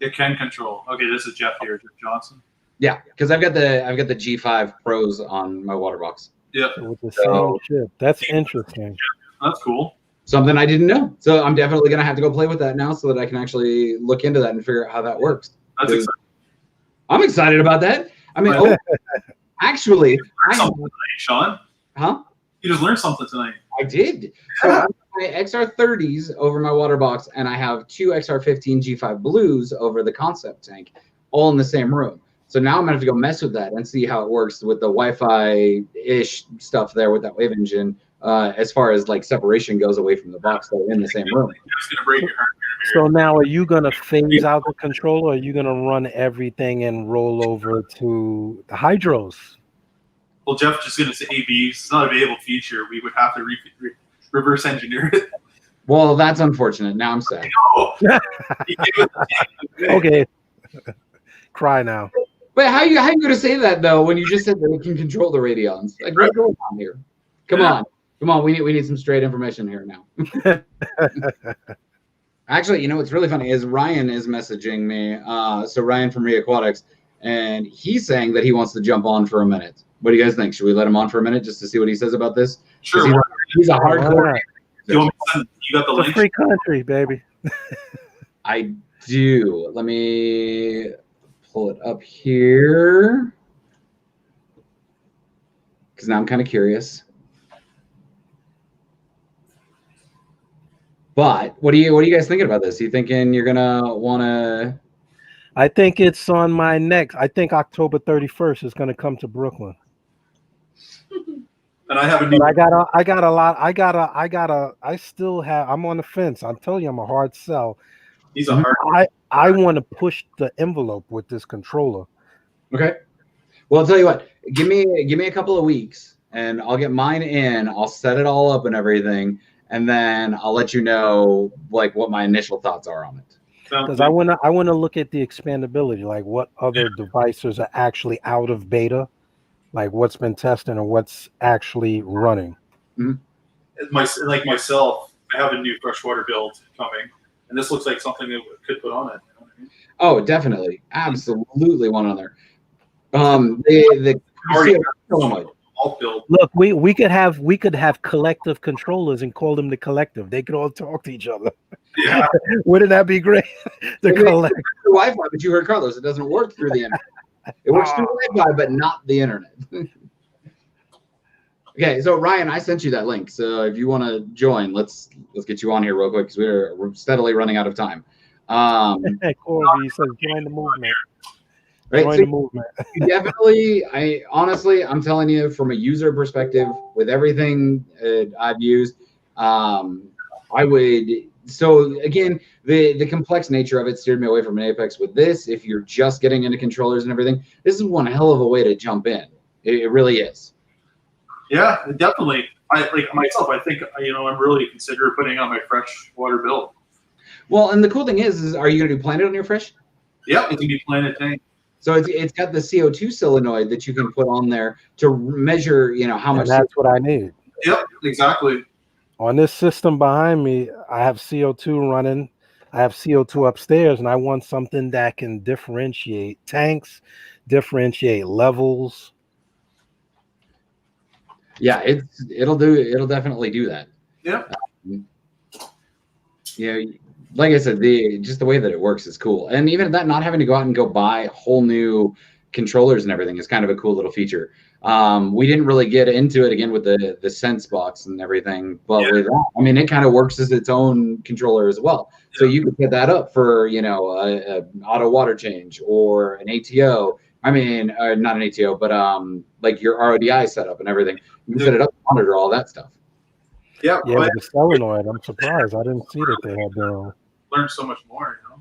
It can control. Okay, this is Jeff here, Jeff Johnson. Yeah, because I've got the G5 Pros on my water box. Yeah. With the same chip. That's interesting. That's cool. Something I didn't know. So I'm definitely going to have to go play with that now so that I can actually look into that and figure out how that works. That's exciting. I'm excited about that. I mean, actually, Sean. Huh? You just learned something tonight. I did. So I have my XR30s over my water box, and I have two XR15 G5 Blues over the concept tank, all in the same room. So now I'm going to have to go mess with that and see how it works with the Wi-Fi-ish stuff there with that wave engine. As far as like separation goes away from the box, they're in the same room. It's gonna break your heart. So now, are you gonna phase out the controller? Or are you gonna run everything and roll over to the HYDROS? Well, Jeff just gonna say AB. It's not a available feature. We would have to reverse engineer it. Well, that's unfortunate. Now I'm sad. Okay. Cry now. But how you gonna say that though when you just said that it can control the radions? Like what's going on here? Come on. We need some straight information here now. Actually, you know what's really funny is Ryan is messaging me. So Ryan from Reaquatics, and he's saying that he wants to jump on for a minute. What do you guys think? Should we let him on for a minute just to see what he says about this? Sure. He's a hardcore. You got the link? It's a free country, baby. I do. Let me pull it up here because now I'm kind of curious. But what are you guys thinking about this? You thinking you're gonna want to? I think it's on my next. I think October 31st is gonna come to Brooklyn. And I have a new. I still have. I'm on the fence. I'm telling you, I'm a hard sell. He's a hard. I want to push the envelope with this controller. Okay. Well, I'll tell you what. Give me a couple of weeks, and I'll get mine in. I'll set it all up and everything. And then I'll let you know like what my initial thoughts are on it. Because I wanna look at the expandability, like what other devices are actually out of beta, like what's been tested and what's actually running. Mm-hmm. Like myself, I have a new freshwater build coming, and this looks like something that could put on it. You know what I mean? Oh, definitely, absolutely one on there. The build. Look, we could have collective controllers and call them the collective. They could all talk to each other. Yeah. Wouldn't that be great? The collective Wi-Fi, but you heard Carlos. It doesn't work through the internet. It works through Wi-Fi, but not the internet. Okay, so Ryan, I sent you that link. So if you want to join, let's get you on here real quick because we're steadily running out of time. CoralVue says join the movement. Right, join so the movement. Definitely. I'm telling you from a user perspective, with everything I've used, I would. So again, the complex nature of it steered me away from an Apex. With this, if you're just getting into controllers and everything, this is one hell of a way to jump in. It really is. Yeah, definitely. Like myself, I think I'm really considering putting on my freshwater build. Well, and the cool thing is are you going to do Planet on your fresh? Yeah, it's going to be Planet tank. So it's got the CO2 solenoid that you can put on there to measure, how much. That's what I need. Yep, exactly. On this system behind me, I have CO2 running. I have CO2 upstairs, and I want something that can differentiate tanks, differentiate levels. Yeah, it'll definitely do that. Yeah. Yeah, like I said, just the way that it works is cool. And even that, not having to go out and go buy whole new controllers and everything is kind of a cool little feature. We didn't really get into it again with the Sense box and everything, but with that, I mean, it kind of works as its own controller as well. So you could set that up for, you know, a auto water change or an ATO. I mean, not an ATO, but like your RODI setup and everything. You can set it up to monitor all that stuff. Yeah, with the solenoid, I'm surprised. I didn't see that they had their. Learn so much more, you know.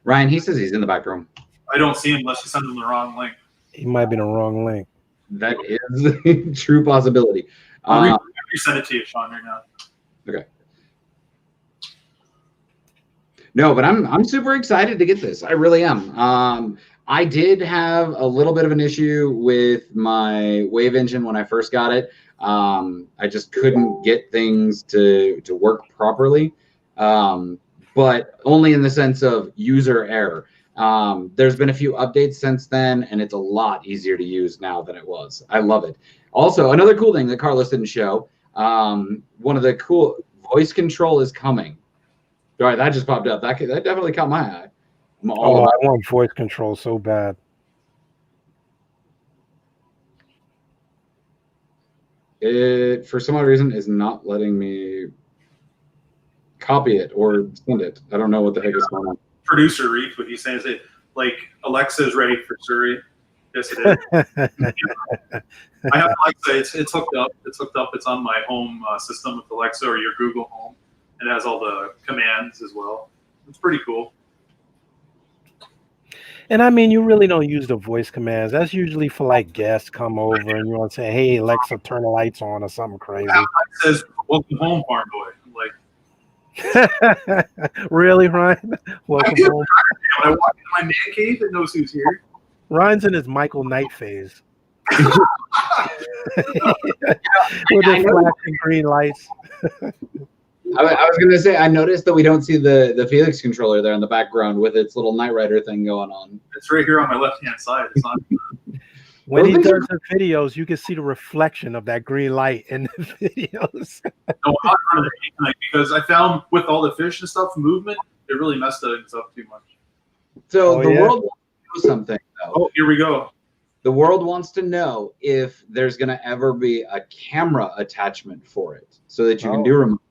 Ryan, he says he's in the back room. I don't see him unless you send him the wrong link. He might be the wrong link. That is a true possibility. I'll resend it to you, Sean, right now. Okay. No, but I'm super excited to get this. I really am. I did have a little bit of an issue with my wave engine when I first got it. I just couldn't get things to work properly, but only in the sense of user error. There's been a few updates since then, and it's a lot easier to use now than it was. I love it. Also, another cool thing that Carlos didn't show, one of the cool voice control is coming. All right, that just popped up. That definitely caught my eye. I want voice control so bad. It, for some odd reason, is not letting me copy it or send it. I don't know what the heck is going on. Producer Reef, what he's saying is it, like, Alexa is ready for Siri. Yes, it is. I have Alexa. It's hooked up. It's hooked up. It's on my home system with Alexa or your Google Home. It has all the commands as well. It's pretty cool. And I mean, you really don't use the voice commands. That's usually for like guests come over and you want to say, "Hey, Alexa, turn the lights on" or something crazy. It says, "Welcome home, Farm Boy." I'm like, really, Ryan? Welcome home. When I walk into my man cave, it knows who's here. Ryan's in his Michael Knight phase. With the flashing green lights. I was going to say, I noticed that we don't see the Felix controller there in the background with its little Knight Rider thing going on. It's right here on my left-hand side. It's not. When he does the videos, you can see the reflection of that green light in the videos. No, I'm not running the tonight because I found with all the fish and stuff, movement, it really messed things up too much. So the world wants to know something, though. Oh, here we go. The world wants to know if there's going to ever be a camera attachment for it so that you can do remote.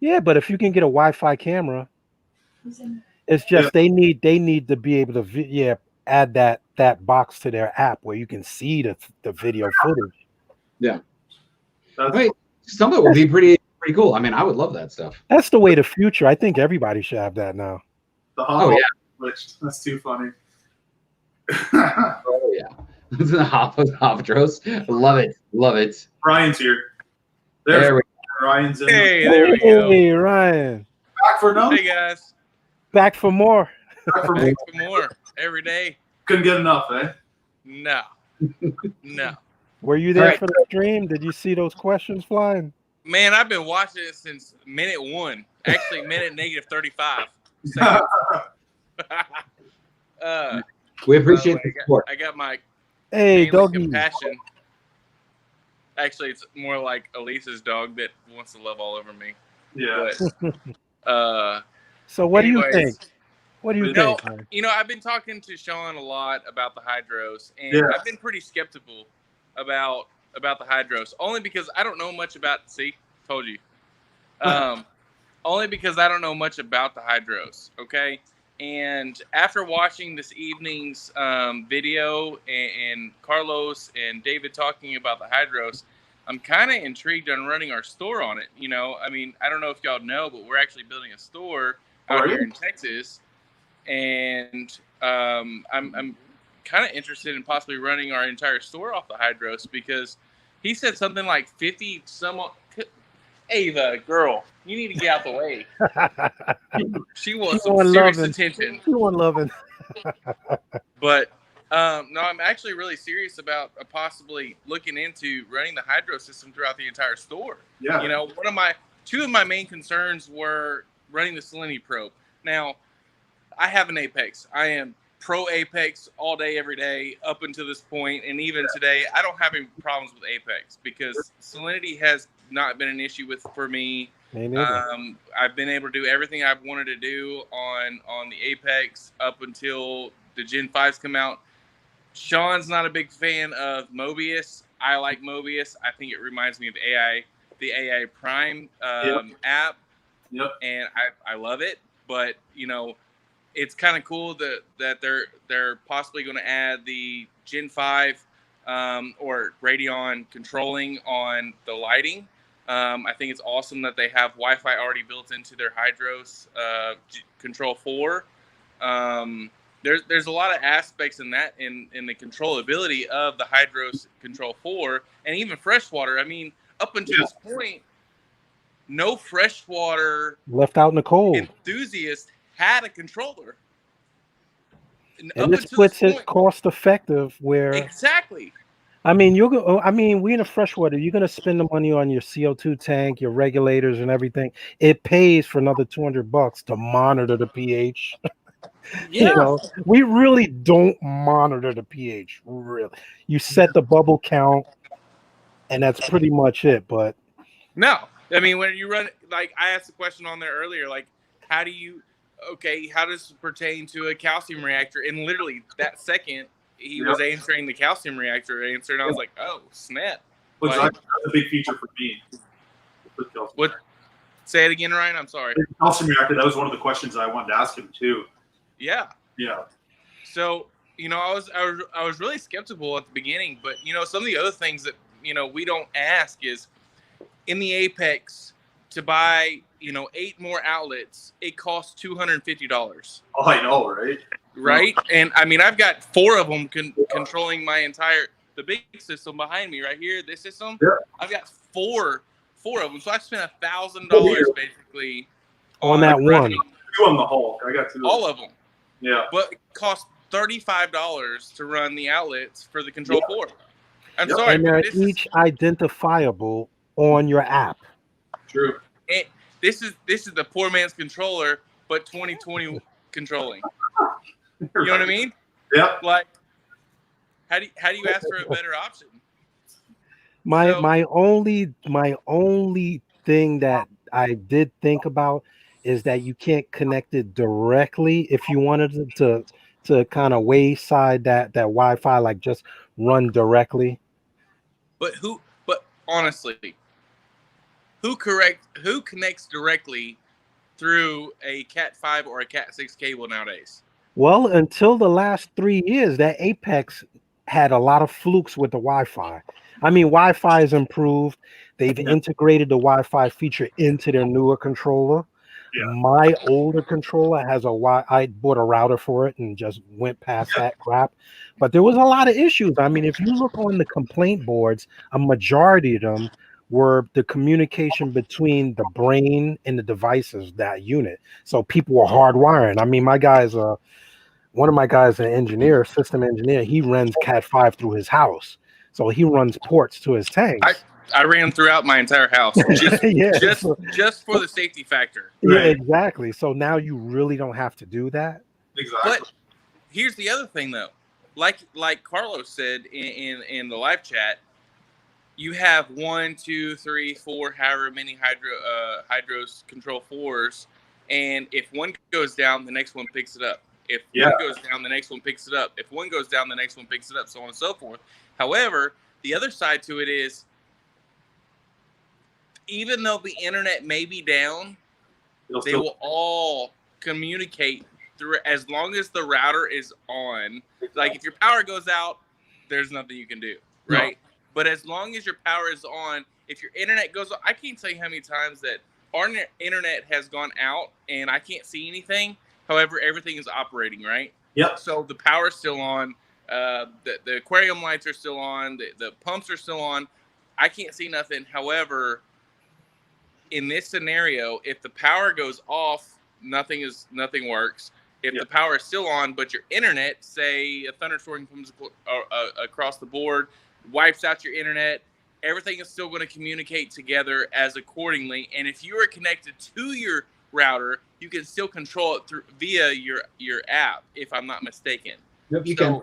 Yeah, but if you can get a Wi-Fi camera, it's just they need to be able to add that box to their app where you can see the video footage. Yeah, I mean, some of it would be pretty cool. I mean, I would love that stuff. That's the way the future. I think everybody should have that now. The that's too funny. Oh yeah, the HYDROS. Love it. Ryan's here. There we go. Ryan's in. Hey, there we go. Hey, Ryan. Back for another. Hey guys. Back for more. Back for more every day. Couldn't get enough, eh? No. No. Were you there for the stream? Did you see those questions flying? Man, I've been watching it since minute 1. Actually, minute -35. We appreciate the support. I got my doggy. compassion. Actually, it's more like Elisa's dog that wants to love all over me. Yeah. But, so what do you think? What do you think? You know, I've been talking to Sean a lot about the HYDROS, and I've been pretty skeptical about the HYDROS, only because I don't know much about. See, told you. Only because I don't know much about the HYDROS. Okay. And after watching this evening's video and Carlos and David talking about the HYDROS, I'm kind of intrigued on running our store on it. You know, I mean, I don't know if y'all know, but we're actually building a store out here in Texas, and I'm kind of interested in possibly running our entire store off the HYDROS because he said something like 50 some. Ava, girl, you need to get out the way. She wants some serious attention. She wants loving. But no, I'm actually really serious about possibly looking into running the HYDROS system throughout the entire store. Yeah. You know, two of my main concerns were running the salinity probe. Now, I have an Apex. I am pro Apex all day, every day, up until this point, and even today, I don't have any problems with Apex because salinity has not been an issue for me. I've been able to do everything I've wanted to do on the Apex up until the Gen 5s come out. Sean's not a big fan of Mobius. I like Mobius. I think it reminds me of the AI Prime app. Yep. And I love it. But it's kind of cool that they're possibly going to add the Gen 5 or Radeon controlling on the lighting. I think it's awesome that they have Wi-Fi already built into their HYDROS Control 4. There's a lot of aspects in that in the controllability of the HYDROS Control 4 and even freshwater. I mean, up until this point, no freshwater left out in the cold enthusiast had a controller. And this puts it cost effective where exactly. I mean, we in the freshwater, you're going to spend the money on your CO2 tank, your regulators and everything. It pays for another $200 to monitor the pH. Yeah. We really don't monitor the pH. Really. You set the bubble count and that's pretty much it. But no, I mean, when you run, like I asked a question on there earlier, like, how does it pertain to a calcium reactor? And literally that second, he was answering the calcium reactor answer, and I was like, "Oh, snap!" Which that's a big feature for me. What? Say it again, Ryan. I'm sorry. The calcium reactor. That was one of the questions I wanted to ask him too. Yeah. Yeah. So I was really skeptical at the beginning, but some of the other things that we don't ask is in the Apex to buy 8 more outlets, it costs $250. Oh, I know, right? Right, and I mean I've got 4 of them controlling the big system behind me right here. This system, I've got four of them, so I spent $1,000 basically on that one. 2 on the Hulk. I got 2. All of them. Yeah, but it costs $35 to run the outlets for the Control 4. I'm sorry, and they're each identifiable on your app. True. This is the poor man's controller, but 2020 controlling. You know what I mean? Yeah. Like, how do you ask for a better option? My only thing that I did think about is that you can't connect it directly if you wanted to kind of wayside that Wi-Fi, like just run directly. But honestly, who connects directly through a Cat 5 or a Cat 6 cable nowadays? Well, until the last 3 years, that Apex had a lot of flukes with the Wi-Fi. I mean, Wi-Fi has improved. They've integrated the Wi-Fi feature into their newer controller. Yeah. My older controller has I bought a router for it and just went past that crap. But there was a lot of issues. I mean, if you look on the complaint boards, a majority of them were the communication between the brain and the devices, that unit. So people were hardwiring. I mean, one of my guys, an engineer, system engineer, he runs Cat 5 through his house. So he runs ports to his tanks. I ran throughout my entire house just for the safety factor. Yeah, exactly. So now you really don't have to do that. Exactly. But here's the other thing, though. Like Carlos said in the live chat, you have 1, 2, 3, 4, however many HYDROS Control 4s, and if one goes down, the next one picks it up. If one goes down, the next one picks it up. If one goes down, the next one picks it up, so on and so forth. However, the other side to it is, even though the internet may be down, they will all communicate through as long as the router is on. Like if your power goes out, there's nothing you can do, right? No. But as long as your power is on, if your internet goes on, I can't tell you how many times that our internet has gone out and I can't see anything. However, everything is operating, right? Yep. So the power is still on. The aquarium lights are still on. The pumps are still on. I can't see nothing. However, in this scenario, if the power goes off, nothing works. If the power is still on, but your internet, say a thunderstorm comes across the board, wipes out your internet, everything is still going to communicate together as accordingly. And if you are connected to your router, you can still control it through via your app, if I'm not mistaken. Yep, you can.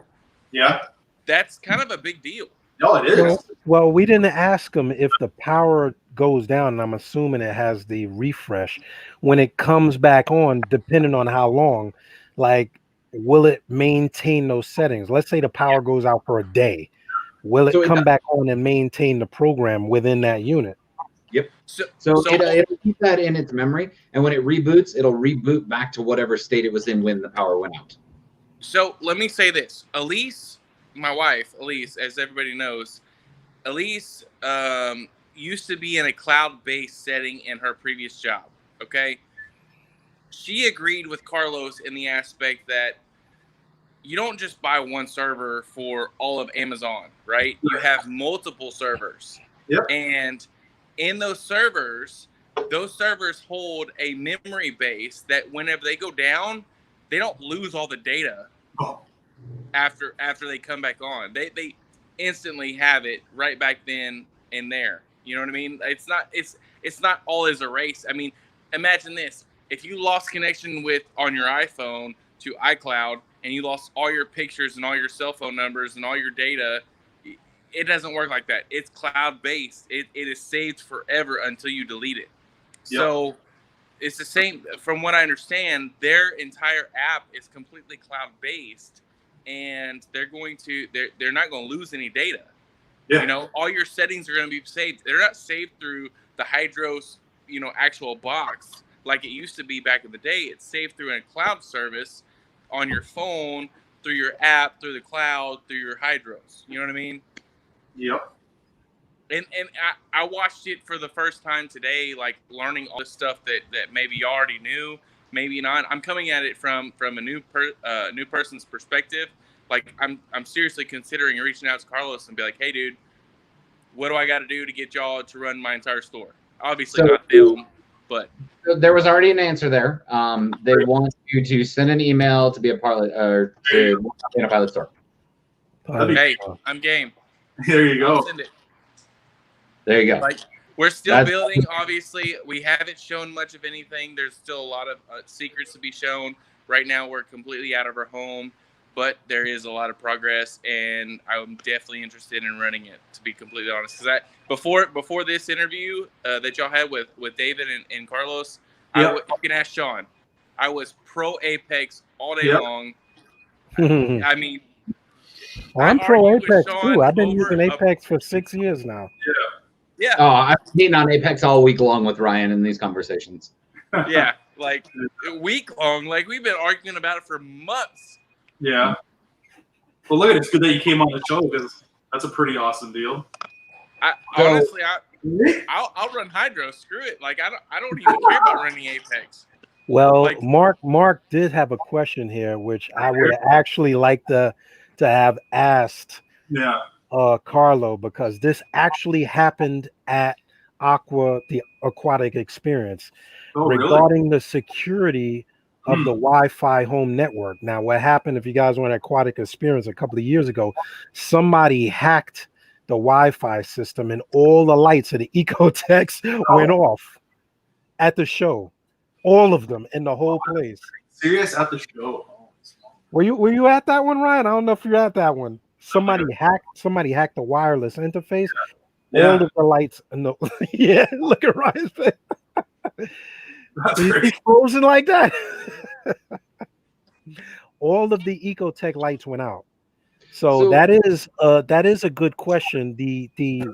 Yeah. That's kind of a big deal. No, it is. Well, we didn't ask them if the power goes down, and I'm assuming it has the refresh. When it comes back on, depending on how long, like, will it maintain those settings? Let's say the power goes out for a day. Will it come back on and maintain the program within that unit? Yep. So it'll keep that in its memory, and when it reboots, it'll reboot back to whatever state it was in when the power went out. So let me say this. Elise, my wife, Elise, as everybody knows, Elise used to be in a cloud-based setting in her previous job, okay? She agreed with Carlos in the aspect that you don't just buy one server for all of Amazon, right? You have multiple servers. Yep. And in those servers hold a memory base that whenever they go down, they don't lose all the data after they come back on. They instantly have it right back then and there. You know what I mean? It's not all is erased. I mean, imagine this. If you lost connection on your iPhone to iCloud and you lost all your pictures and all your cell phone numbers and all your data, it doesn't work like that. It's cloud-based. It is saved forever until you delete it. Yep. So it's the same. From what I understand, their entire app is completely cloud-based, and they're not going to lose any data. Yeah. You know, all your settings are going to be saved. They're not saved through the HYDROS, actual box like it used to be back in the day. It's saved through a cloud service on your phone, through your app, through the cloud, through your HYDROS. You know what I mean? Yep. And I watched it for the first time today, like learning all this stuff that maybe you already knew, maybe not. I'm coming at it from a new person's perspective. Like I'm seriously considering reaching out to Carlos and be like, hey, dude, what do I got to do to get y'all to run my entire store? Obviously not them, but there was already an answer there. They want you to send an email to be a pilot or to be in a pilot store. Hey, I'm game. There you go. Send it. There you go. Like, we're still building. Obviously, we haven't shown much of anything. There's still a lot of secrets to be shown. Right now, we're completely out of our home, but there is a lot of progress, and I'm definitely interested in running it, to be completely honest. Because before this interview that y'all had with David and Carlos, yep. You can ask Sean. I was pro Apex all day long. I mean, I'm pro Apex too. I've been using Apex for 6 years now. Yeah. Oh, I've been on Apex all week long with Ryan in these conversations. Yeah, like week long. Like we've been arguing about it for months. Yeah. Well, look, it's good that you came on the show because that's a pretty awesome deal. Honestly, I'll run HYDROS. Screw it. Like I don't even care about running Apex. Well, like, Mark did have a question here, which I would actually like to have asked. Yeah. Carlo, because this actually happened at the Aquatic Experience regarding the security of the Wi-Fi home network. Now, what happened, if you guys went at Aquatic Experience a couple of years ago, somebody hacked the Wi-Fi system and all the lights of the Ecotechs went off at the show. All of them in the whole place. Serious at the show. Were you at that one, Ryan? I don't know if you're at that one. Somebody hacked the wireless interface. Yeah. All of the lights. No, yeah, look at Ryan's face. He's frozen like that. All of the Ecotech lights went out. So that is a good question. The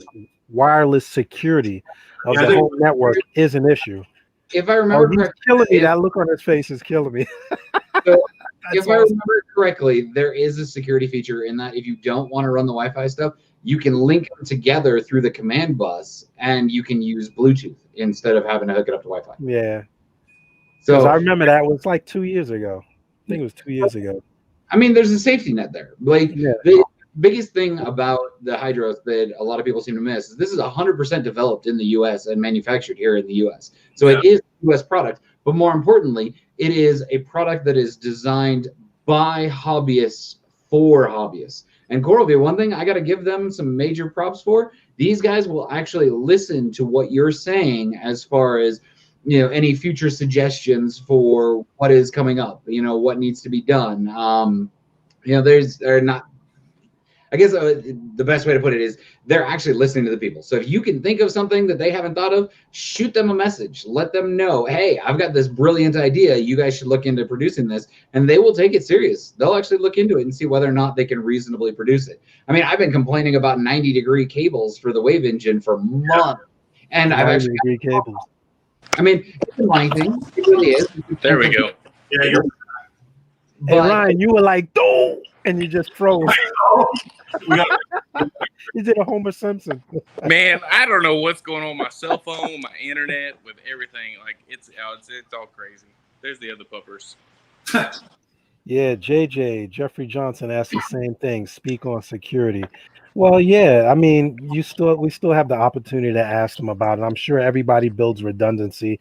wireless security of the whole network is an issue. If I remember correctly, killing me. That look on his face is killing me. So if I remember correctly, there is a security feature in that if you don't want to run the Wi-Fi stuff, you can link them together through the command bus, and you can use Bluetooth instead of having to hook it up to Wi-Fi. Yeah. So I remember that was like 2 years ago. I think it was 2 years ago. I mean, there's a safety net there. Like the biggest thing about the HYDROS that a lot of people seem to miss is this is 100% developed in the U.S. and manufactured here in the U.S. So it is a U.S. product, but more importantly, it is a product that is designed by hobbyists for hobbyists. And CoralView, one thing I got to give them some major props for, these guys will actually listen to what you're saying as far as any future suggestions for what is coming up, what needs to be done. They're not, I guess the best way to put it is they're actually listening to the people. So if you can think of something that they haven't thought of, shoot them a message. Let them know, hey, I've got this brilliant idea. You guys should look into producing this. And they will take it serious. They'll actually look into it and see whether or not they can reasonably produce it. I mean, I've been complaining about 90-degree cables for the wave engine for months. And I've actually got cables. I mean, it's a money thing. It really is. There we go. Yeah, you're. Hey, Ryan, you were like, "Don't," and you just froze. You did a Homer Simpson. Man, I don't know what's going on with my cell phone, my internet, with everything. Like it's all crazy. There's the other puppers. Yeah, Jeffrey Johnson asked the same thing. Speak on security. Well, yeah, I mean, we still have the opportunity to ask them about it. I'm sure everybody builds redundancy.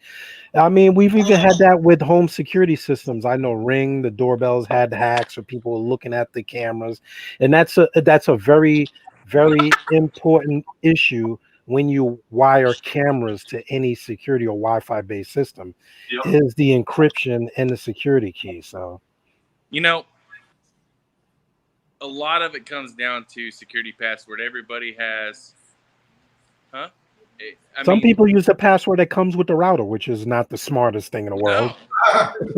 I mean, we've even had that with home security systems. I know Ring, the doorbells had hacks, or people were looking at the cameras, and that's a very, very important issue when you wire cameras to any security or Wi-Fi based system. Yep. Is the encryption and the security key. So, a lot of it comes down to security password. Everybody has, Some people use the password that comes with the router, which is not the smartest thing in the world.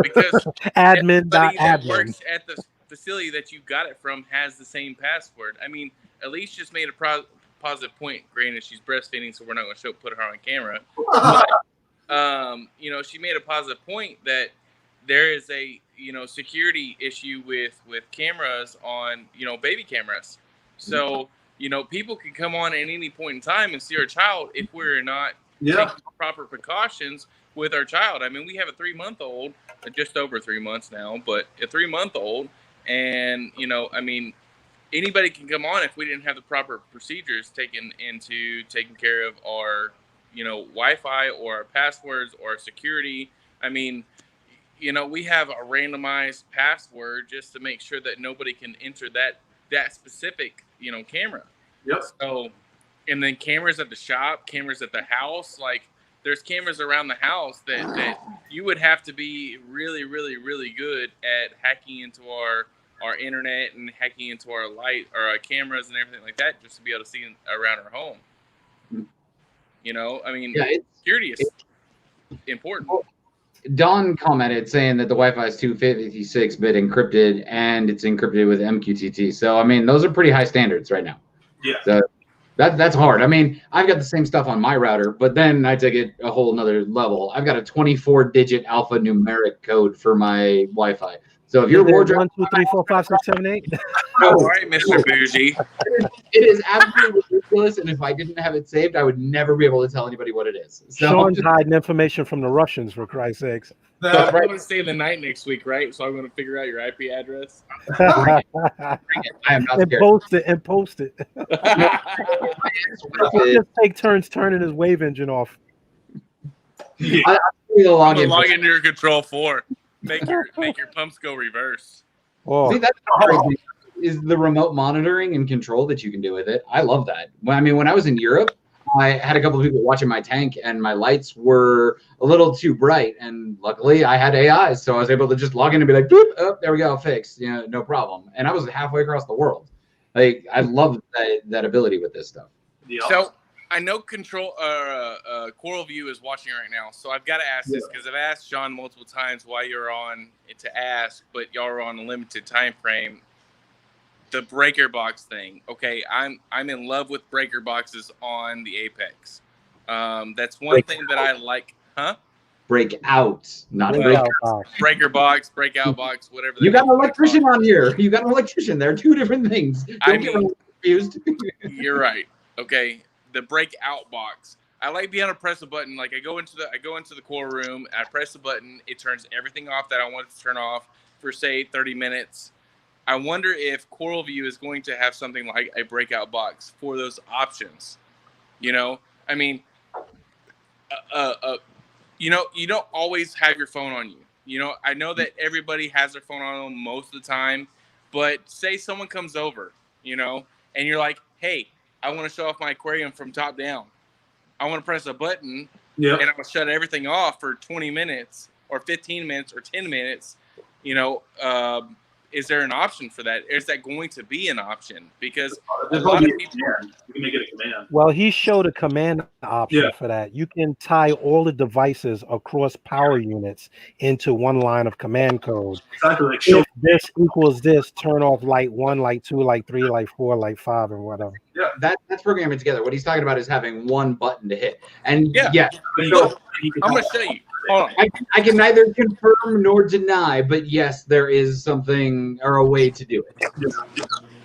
Because admin that works at the facility that you got it from has the same password. I mean, Elise just made a positive point. Granted, she's breastfeeding, so we're not going to put her on camera. But, she made a positive point that there is a security issue with cameras on baby cameras. So people can come on at any point in time and see our child if we're not taking proper precautions with our child. I mean, we have a 3-month-old, just over 3 months now, but a 3-month-old, and I mean, anybody can come on if we didn't have the proper procedures taken into taking care of our Wi-Fi or our passwords or our security. I mean, we have a randomized password just to make sure that nobody can enter that specific, camera. Yep. So, and then cameras at the shop, cameras at the house, like there's cameras around the house that you would have to be really, really, really good at hacking into our internet and hacking into our light or our cameras and everything like that just to be able to see around our home. I mean, security is important. Don commented saying that the Wi-Fi is 256-bit encrypted and it's encrypted with MQTT. So, I mean, those are pretty high standards right now. Yeah. So that's hard. I mean, I've got the same stuff on my router, but then I take it a whole nother level. I've got a 24-digit alphanumeric code for my Wi-Fi. So if you're 1, 2, 3, 4, 5, 6, 7, 8. All right, Mr. Bougie. It is absolutely ridiculous, and if I didn't have it saved, I would never be able to tell anybody what it is. So, Sean's hiding information from the Russians, for Christ's sakes. I'm going to stay the night next week, right? So I'm going to figure out your IP address. I am not scared. And post it. Just take turns turning his wave engine off. I'm going to log into your Control 4. Make your pumps go reverse. Oh. See, that's crazy. Is the remote monitoring and control that you can do with it. I love that. When I was in Europe, I had a couple of people watching my tank, and my lights were a little too bright. And luckily, I had AI, so I was able to just log in and be like, "Boop, oh, there we go, fixed. No problem." And I was halfway across the world. Like, I love that ability with this stuff. Yeah. So I know CoralView is watching right now, so I've got to ask this because I've asked John multiple times why you're on to ask, but y'all are on a limited time frame. The breaker box thing, okay? I'm in love with breaker boxes on the Apex. That's one thing that I like, huh? Breakout, not breaker box. Breaker box, breakout box, whatever. You got an electrician on here. You got an electrician. They're two different things. Don't get confused. You're right. Okay. The breakout box. I like being able to press a button. Like I go into the core room, I press the button, it turns everything off that I want it to turn off for say 30 minutes. I wonder if CoralView is going to have something like a breakout box for those options. I mean, you don't always have your phone on you. I know that everybody has their phone on them most of the time, but say someone comes over, and you're like, hey, I want to show off my aquarium from top down. I want to press a button. Yeah. And I'm gonna shut everything off for 20 minutes or 15 minutes or 10 minutes. You know, is there an option for that? Is that going to be an option? Because a lot of people, you can make it a command. Well, he showed a command option Yeah. for that. You can tie all the devices across power units into one line of command code. Exactly. Like If this equals this, turn off light 1, light 2, light 3, light 4, light 5, and whatever. Yeah. That's programming together. What he's talking about is having one button to hit. And yeah. So I'm gonna show you. Hold on. I can neither confirm nor deny, but yes, there is something or a way to do it.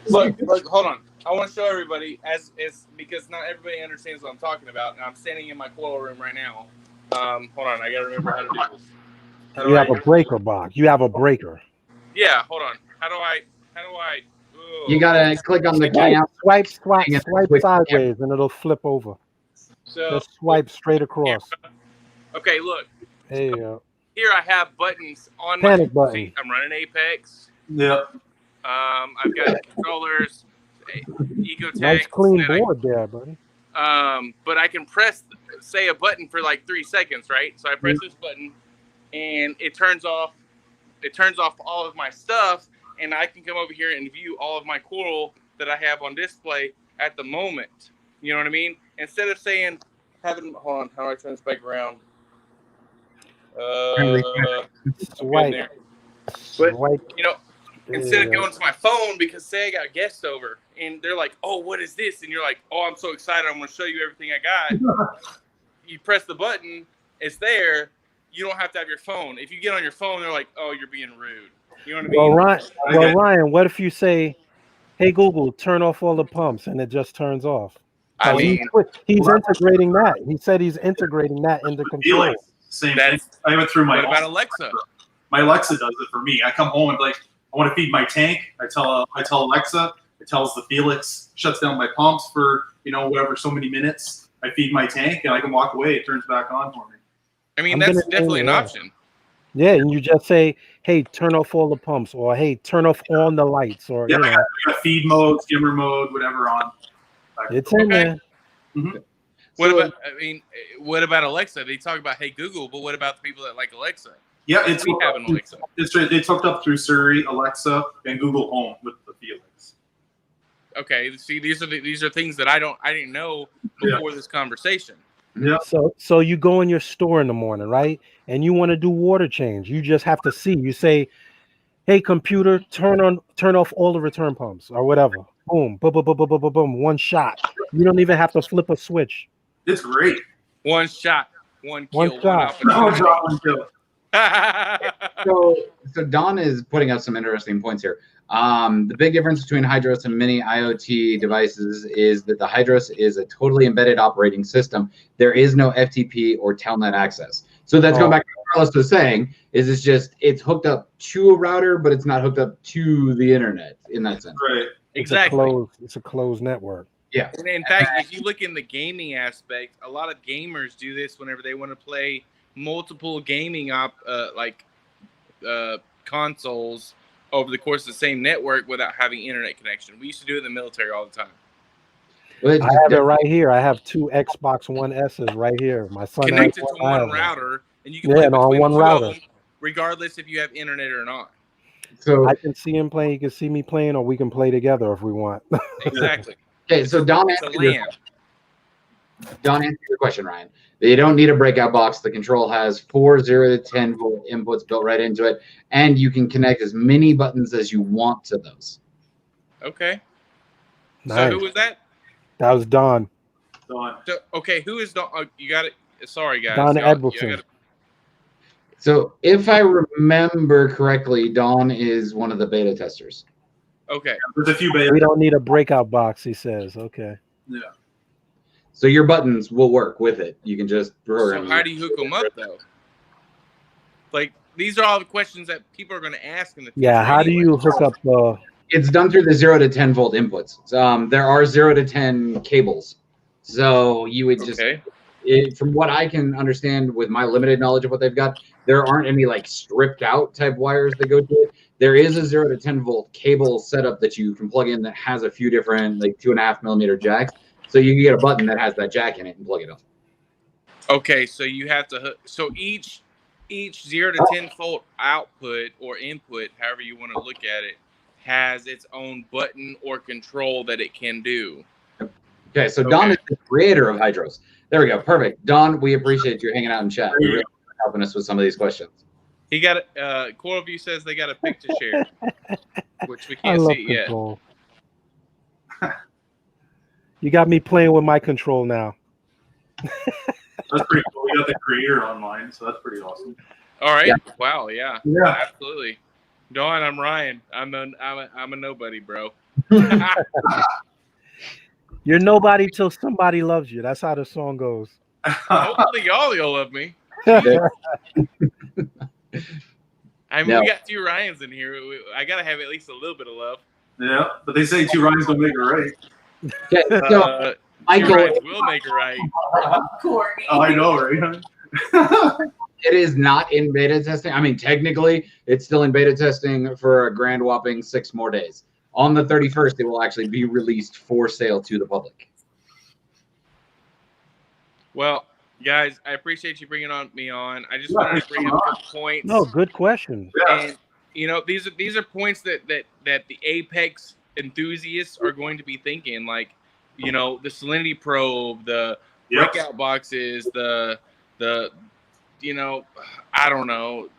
Look, hold on. I want to show everybody as because not everybody understands what I'm talking about, and I'm standing in my coil room right now. Hold on, I gotta remember how to do this. You have a breaker box. You have a breaker. Yeah, hold on. How do I? You gotta click on the cam. Swipe sideways, and it'll flip over. So just swipe straight across. Okay, look. There you go. Here I have buttons on Panic my. button. See, I'm running Apex. Yeah. I've got controllers, Ecotech. Nice clean board there, buddy. But I can press, say, a button for like 3 seconds, right? So I press this button, and it turns off. It turns off all of my stuff, and I can come over here and view all of my coral that I have on display at the moment. You know what I mean? Instead of saying, hold on, how do I turn this back around? Swipe. But you know, instead of going to my phone, because say I got guests over and they're like, "Oh, what is this?" and you're like, "Oh, I'm so excited! I'm going to show you everything I got." You press the button, it's there. You don't have to have your phone. If you get on your phone, they're like, "Oh, you're being rude." You know what I mean? Ryan, what if you say, "Hey Google, turn off all the pumps," and it just turns off? I mean, he's integrating that. He said he's integrating that into control. Same thing. I went through my. What about Alexa? My Alexa does it for me. I come home and like, I want to feed my tank. I tell Alexa. It tells the Felix, shuts down my pumps for whatever so many minutes. I feed my tank and I can walk away. It turns back on for me. I mean, that's definitely an option. Yeah, and you just say, "Hey, turn off all the pumps," or "Hey, turn off all the lights," or I got feed mode, skimmer mode, whatever on. It's in there. Mm-hmm. What about Alexa? They talk about Hey Google, but what about the people that like Alexa? Yeah, we have an Alexa. It's hooked up through Siri, Alexa, and Google Home with the Felix. Okay, see, these are things that I didn't know before this conversation. Yeah. So you go in your store in the morning, right? And you want to do water change. You just have to see. You say, "Hey computer, turn off all the return pumps," or whatever. Boom, boom, boom, boom, boom, boom, boom. One shot. You don't even have to flip a switch. It's great. One shot, one kill, one shot. One kill. So Don is putting out some interesting points here. The big difference between HYDROS and many IoT devices is that the HYDROS is a totally embedded operating system. There is no FTP or telnet access. So that's going back to what Carlos was saying, it's hooked up to a router, but it's not hooked up to the internet in that sense. Right. Exactly. It's a closed network. Yeah. And in fact, if you look in the gaming aspect, a lot of gamers do this whenever they want to play multiple gaming consoles over the course of the same network without having internet connection. We used to do it in the military all the time. I have it right here. I have 2 Xbox One S's right here. My son connected to one router, and you can play on one router, regardless if you have internet or not. So I can see him playing. He can see me playing, or we can play together if we want. Exactly. Okay, so Don answered your question, Ryan. You don't need a breakout box. The control has 4 0 to 10 volt inputs built right into it, and you can connect as many buttons as you want to those. Okay. Nice. So who was that? That was Don. So, okay, who is Don? Oh, you got it. Sorry, guys. Don Edwardson. So if I remember correctly, Don is one of the beta testers. Okay. There's a few beta. We don't need a breakout box, he says. Okay. Yeah. So your buttons will work with it. You can just program. So how do you hook them up, though? Like, these are all the questions that people are going to ask in the future. Yeah, how do you hook up the... It's done through the 0 to 10 volt inputs. There are 0 to 10 cables. So you would just... from what I can understand with my limited knowledge of what they've got, there aren't any like stripped out type wires that go to it. There is a 0 to 10 volt cable setup that you can plug in that has a few different like 2.5 millimeter jacks. So you can get a button that has that jack in it and plug it up. Okay, so you have to hook. So each 0 to 10 volt output or input, however you want to look at it, has its own button or control that it can do. Okay, so Don is the creator of HYDROS. There we go. Perfect. Don, we appreciate you hanging out in chat. You're really helping us with some of these questions. He got CoralVue says they got a pic to share, which we can't see yet. You got me playing with my control now. That's pretty cool. We got the creator online, so that's pretty awesome. All right. Yeah. Wow. Yeah. Absolutely. Dawn, I'm Ryan. I'm a nobody, bro. You're nobody till somebody loves you. That's how the song goes. Hopefully, y'all love me. I mean, we got 2 Ryans in here. I gotta have at least a little bit of love. Yeah, but they say 2 Ryans don't make it right. Okay, so Michael, 2 Ryans will make it right. Oh, I know, right? it is not in beta testing. I mean, technically, it's still in beta testing for a grand whopping 6 more days. On the 31st, it will actually be released for sale to the public. Well, guys, I appreciate you bringing me on. I just wanted to bring up some points. No, good question. And you know, these are points that the Apex enthusiasts are going to be thinking, like, you know, the salinity probe, the breakout boxes, the you know, I don't know,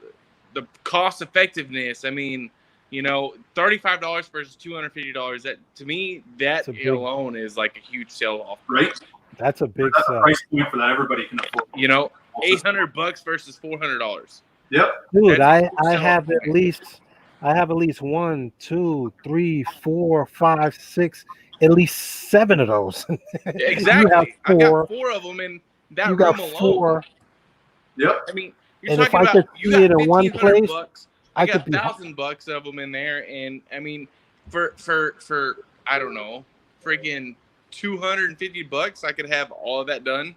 the cost effectiveness. I mean, you know, $35 versus $250. That, to me, that alone is like a huge sell off, right? That's a big price point for that everybody can afford. You know, $800 versus $400. Yep. Dude, I have at least 1, 2, 3, 4, 5, 6, at least 7 of those. Exactly. I got 4 of them in that room alone. 4. Yep. I mean, you're and talking if I about could see it in one place, I got $1,000 of them in there, and I mean, for I don't know, freaking $250, I could have all of that done.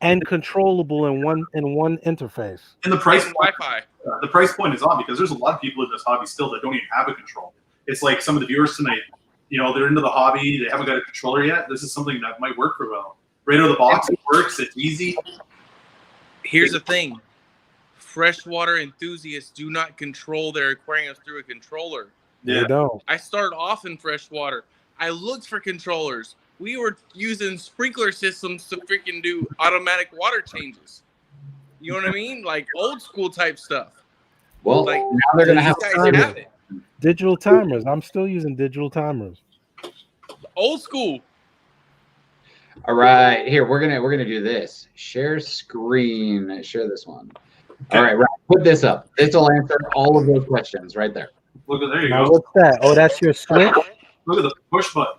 And controllable in one interface. And the price point, Wi-Fi. The price point is on because there's a lot of people in this hobby still that don't even have a control. It's like some of the viewers tonight, you know, they're into the hobby, they haven't got a controller yet. This is something that might work for them. Right out of the box, it works, it's easy. Here's the thing. Freshwater enthusiasts do not control their aquariums through a controller. They don't. I started off in freshwater. I looked for controllers. We were using sprinkler systems to freaking do automatic water changes. You know what I mean? Like old school type stuff. Well, like, now they're going to have it. Digital timers. I'm still using digital timers. Old school. All right, here we're gonna do this. Share screen. Share this one. All right, put this up. This will answer all of those questions right there. Look at there you Now, go. what's that? Oh, that's your switch. Look at the push button.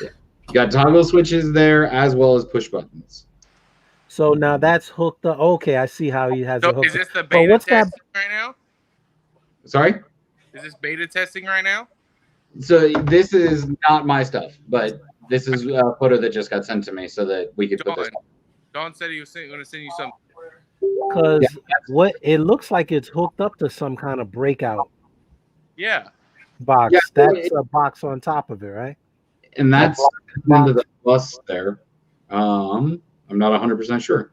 Yeah. You got toggle switches there as well as push buttons. So now that's hooked up. Okay, I see how he has it hooked is this the up. beta What's testing right now? Sorry? Is this beta testing right now? So this is not my stuff, but this is a photo that just got sent to me so that we could put this on. Don said he was going to send you something. Because what it looks like it's hooked up to some kind of breakout box. Yeah, that's a box on top of it, right? And that's into the bus there. I'm not 100% sure.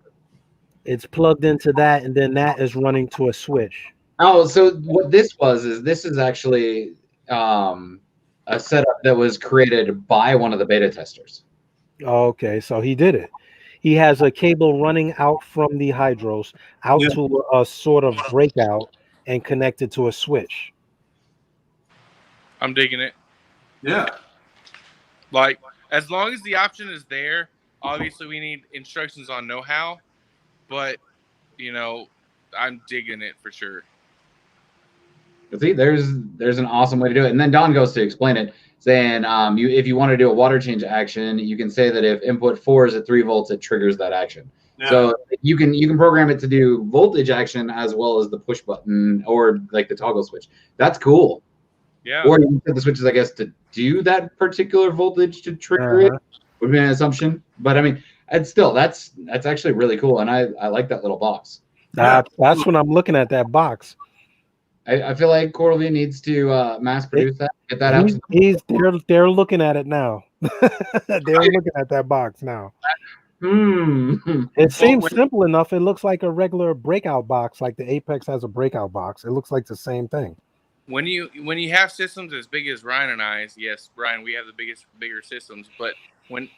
It's plugged into that, and then that is running to a switch. Oh, so what this is actually a setup that was created by one of the beta testers. Okay, so he did it. He has a cable running out from the HYDROS out to a sort of breakout and connected to a switch. I'm digging it. Yeah. Like, as long as the option is there, obviously we need instructions on know-how, but, you know, I'm digging it for sure. See, there's an awesome way to do it. And then Don goes to explain it, saying if you want to do a water change action, you can say that if input 4 is at 3 volts, it triggers that action. Yeah. So you can program it to do voltage action as well as the push button or like the toggle switch. That's cool. Yeah. Or you can set the switches, I guess, to do that particular voltage to trigger it. Would be an assumption, but I mean, it's still that's actually really cool, and I like that little box. That's when I'm looking at that box. I feel like CoralView needs to mass produce that, get that out. They're looking at it now. They're looking at that box now. It seems simple enough. It looks like a regular breakout box, like the Apex has a breakout box. It looks like the same thing. When you have systems as big as Ryan and I's, yes, Ryan, we have the bigger systems. But when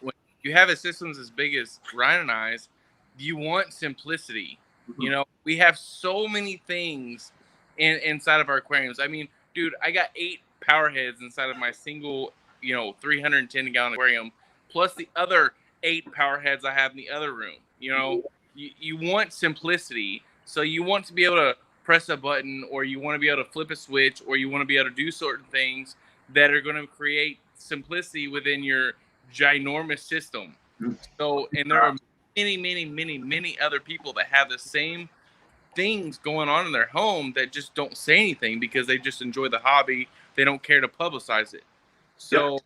you have a systems as big as Ryan and I's, you want simplicity. You know, we have so many things inside of our aquariums. I mean, dude, I got 8 power heads inside of my single, 310-gallon aquarium, plus the other 8 power heads I have in the other room. You know, you want simplicity, so you want to be able to press a button, or you want to be able to flip a switch, or you want to be able to do certain things that are going to create simplicity within your ginormous system. So, and there are many other people that have the same things going on in their home that just don't say anything because they just enjoy the hobby. They don't care to publicize it. So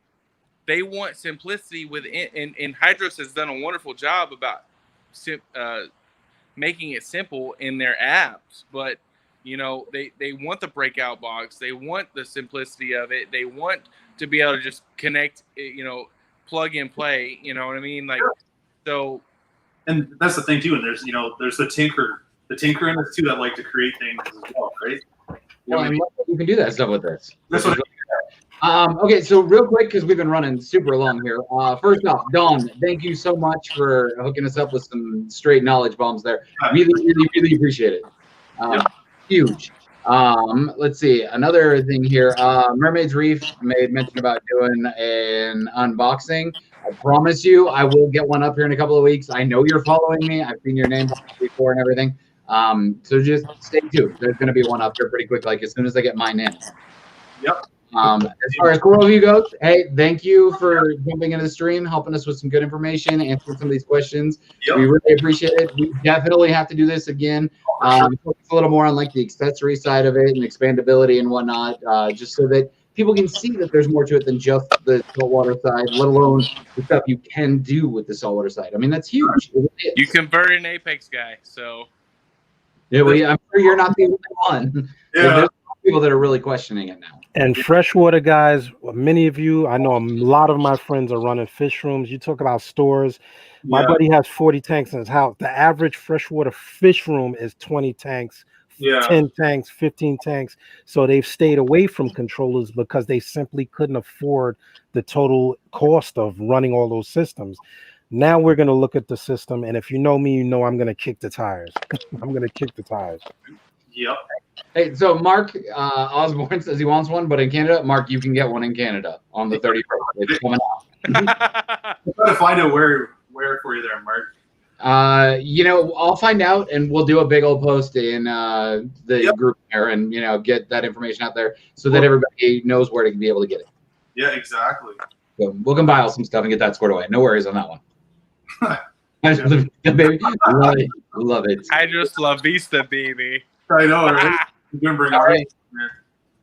they want simplicity within, and HYDROS has done a wonderful job about making it simple in their apps, but they want the breakout box. They want the simplicity of it. They want to be able to just connect, plug and play, you know what I mean? Like, so. And that's the thing too. And there's the tinker in this too that like to create things as well, right? You can do that stuff with this. That's what okay, so real quick, because we've been running super long here. First off, Dawn, thank you so much for hooking us up with some straight knowledge bombs there. Really appreciate it. Huge. Let's see, another thing here. Mermaid's Reef made mention about doing an unboxing. I promise you, I will get one up here in a couple of weeks. I know you're following me. I've seen your name before and everything. So just stay tuned. There's going to be one up here pretty quick, like as soon as I get mine in. Yep. As far as CoralVue goes, hey, thank you for jumping into the stream, helping us with some good information, answering some of these questions. We really appreciate it. We definitely have to do this again. Focus a little more on like the accessory side of it and expandability and whatnot, just so that people can see that there's more to it than just the saltwater side, let alone the stuff you can do with the saltwater side. I mean, that's huge. You converted an Apex guy, so. Yeah, well, I'm sure you're not the only one. There's people that are really questioning it now. And freshwater guys, many of you, I know a lot of my friends are running fish rooms. You talk about stores. My buddy has 40 tanks in his house. The average freshwater fish room is 20 tanks, 10 tanks, 15 tanks. So they've stayed away from controllers because they simply couldn't afford the total cost of running all those systems. Now we're going to look at the system. And if you know me, you know I'm going to kick the tires. I'm going to kick the tires. Yep. Hey, so Mark Osborne says he wants one, but in Canada, Mark, you can get one in Canada on the 31st. It's coming out. I'm trying to find out where for you there, Mark. I'll find out, and we'll do a big old post in the group there, and get that information out there so that everybody knows where to be able to get it. Yeah, exactly. So we'll compile some stuff and get that squared away. No worries on that one. Baby, love it. HYDROS La Vista, baby. I know, right? All right.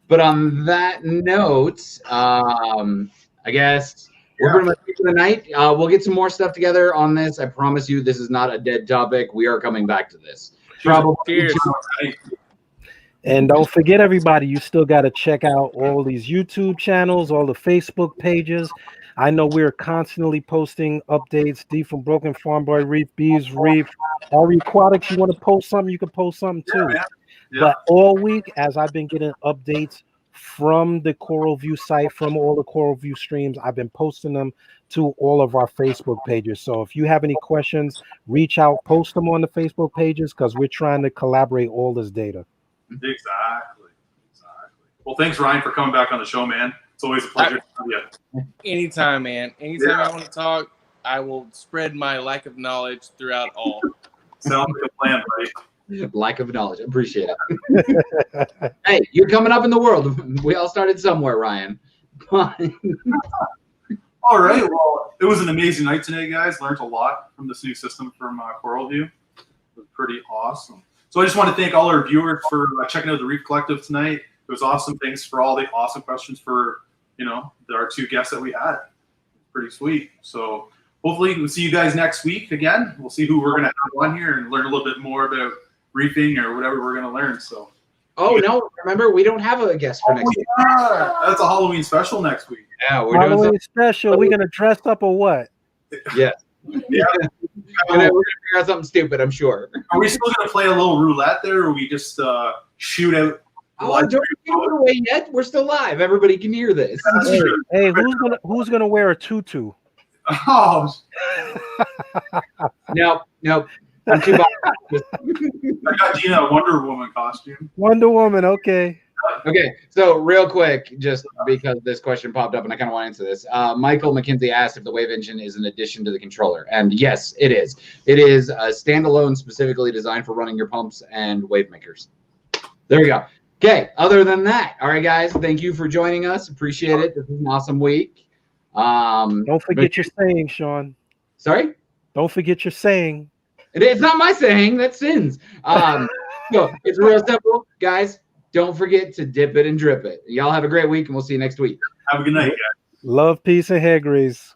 But on that note, I guess we're pretty much for the night. We'll get some more stuff together on this. I promise you, this is not a dead topic. We are coming back to this. Cheers. And don't forget, everybody, you still got to check out all these YouTube channels, all the Facebook pages. I know we're constantly posting updates. D from Broken, Farm Boy Reef, BeavsReef, Ari Aquatics. You want to post something, you can post something too. But all week, as I've been getting updates from the CoralView site, from all the CoralView streams, I've been posting them to all of our Facebook pages. So if you have any questions, reach out, post them on the Facebook pages, because we're trying to collaborate all this data. Exactly. Well, thanks, Ryan, for coming back on the show, man. It's always a pleasure to have you. Anytime, man. Anytime I want to talk, I will spread my lack of knowledge throughout all. Sounds like a plan, buddy. Lack of knowledge. Appreciate it. Hey, you're coming up in the world. We all started somewhere, Ryan. All right. Well, it was an amazing night today, guys. Learned a lot from this new system from CoralView. It was pretty awesome. So I just want to thank all our viewers for checking out the Reef Collective tonight. It was awesome. Thanks for all the awesome questions for, our 2 guests that we had. Pretty sweet. So hopefully we'll see you guys next week again. We'll see who we're going to have on here and learn a little bit more about reefing or whatever we're going to learn. So. Oh, no. Remember, we don't have a guest for next week. That's a Halloween special next week. Yeah, we're Halloween doing special. We're going to dress up or what? Yeah. Yeah. And then we're gonna figure out something stupid, I'm sure. Are we still gonna play a little roulette there, or we just shoot out? Oh, don't give it away yet. We're still live. Everybody can hear this. Hey, who's gonna wear a tutu? Oh, No. I'm too biased. I got Gina a Wonder Woman costume. Wonder Woman, okay. Okay, so real quick, just because this question popped up and I kind of want to answer this. Michael McKenzie asked if the wave engine is an addition to the controller. And yes, it is. It is a standalone specifically designed for running your pumps and wave makers. There you go. Okay, other than that, all right, guys, thank you for joining us. Appreciate it. This is an awesome week. Don't forget your saying, Sean. Sorry? Don't forget your saying. It's not my saying, that's Cin's. So it's real simple, guys. Don't forget to dip it and drip it. Y'all have a great week, and we'll see you next week. Have a good night, guys. Love, peace, and hair grease.